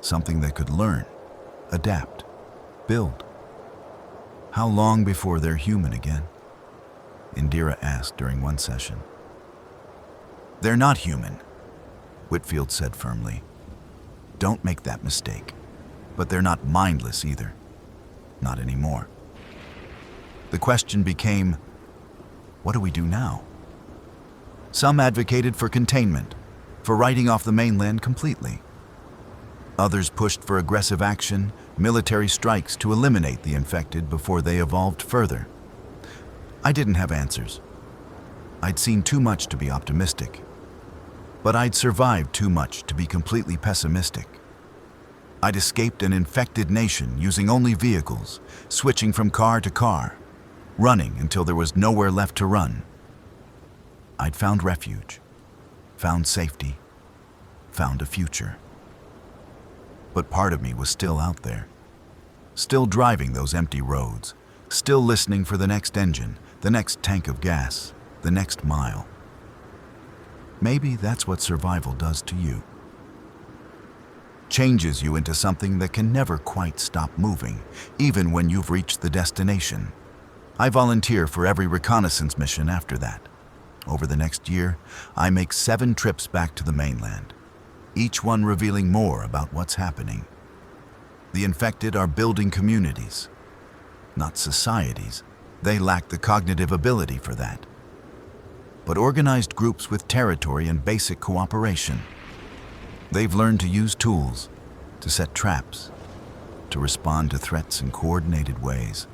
Something that could learn, adapt, build. How long before they're human again? Indira asked during one session. "They're not human," Whitfield said firmly. "Don't make that mistake. But they're not mindless either. Not anymore." The question became, what do we do now? Some advocated for containment, for writing off the mainland completely. Others pushed for aggressive action, military strikes to eliminate the infected before they evolved further. I didn't have answers. I'd seen too much to be optimistic. But I'd survived too much to be completely pessimistic. I'd escaped an infected nation using only vehicles, switching from car to car, running until there was nowhere left to run. I'd found refuge, found safety, found a future. But part of me was still out there, still driving those empty roads, still listening for the next engine, the next tank of gas, the next mile. Maybe that's what survival does to you. Changes you into something that can never quite stop moving, even when you've reached the destination. I volunteer for every reconnaissance mission after that. Over the next year, I make 7 trips back to the mainland, each one revealing more about what's happening. The infected are building communities, not societies. They lack the cognitive ability for that. But organized groups with territory and basic cooperation. They've learned to use tools, to set traps, to respond to threats in coordinated ways.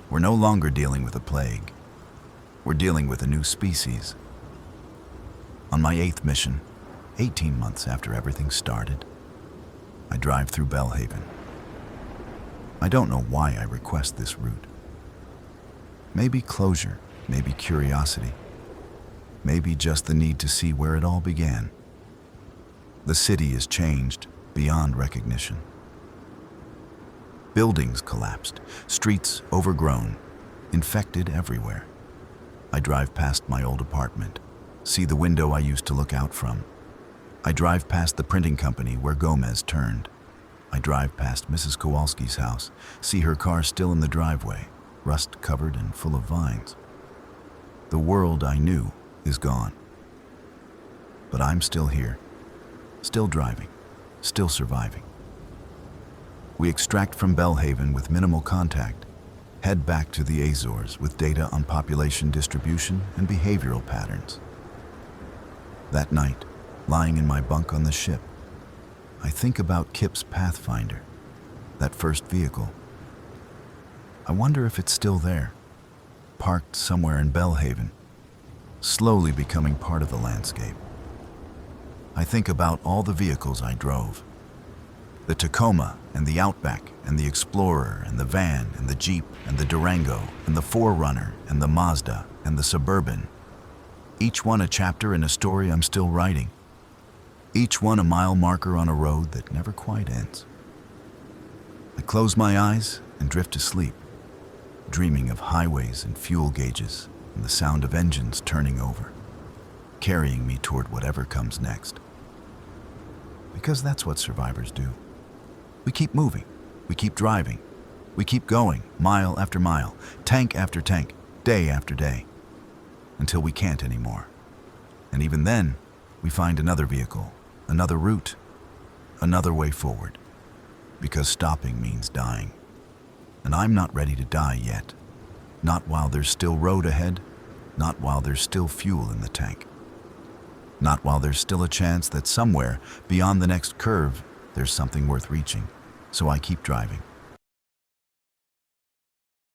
We're no longer dealing with a plague. We're dealing with a new species. On my 8th mission, 18 months after everything started, I drive through Bellhaven. I don't know why I request this route. Maybe closure, maybe curiosity, maybe just the need to see where it all began. The city is changed beyond recognition. Buildings collapsed, streets overgrown, infected everywhere. I drive past my old apartment, see the window I used to look out from. I drive past the printing company where Gomez turned. I drive past Mrs. Kowalski's house, see her car still in the driveway, rust-covered and full of vines. The world I knew is gone. But I'm still here, still driving, still surviving. We extract from Bellhaven with minimal contact, head back to the Azores with data on population distribution and behavioral patterns. That night, lying in my bunk on the ship, I think about Kip's Pathfinder, that first vehicle. I wonder if it's still there, parked somewhere in Bellhaven, slowly becoming part of the landscape. I think about all the vehicles I drove, The Tacoma and the Outback and the Explorer and the van and the Jeep and the Durango and the Forerunner and the Mazda and the Suburban. Each one a chapter in a story I'm still writing. Each one a mile marker on a road that never quite ends. I close my eyes and drift to sleep, dreaming of highways and fuel gauges and the sound of engines turning over, carrying me toward whatever comes next. Because that's what survivors do. We keep moving, we keep driving, we keep going, mile after mile, tank after tank, day after day, until we can't anymore. And even then, we find another vehicle, another route, another way forward. Because stopping means dying. And I'm not ready to die yet. Not while there's still road ahead, not while there's still fuel in the tank. Not while there's still a chance that somewhere beyond the next curve, there's something worth reaching. So I keep driving.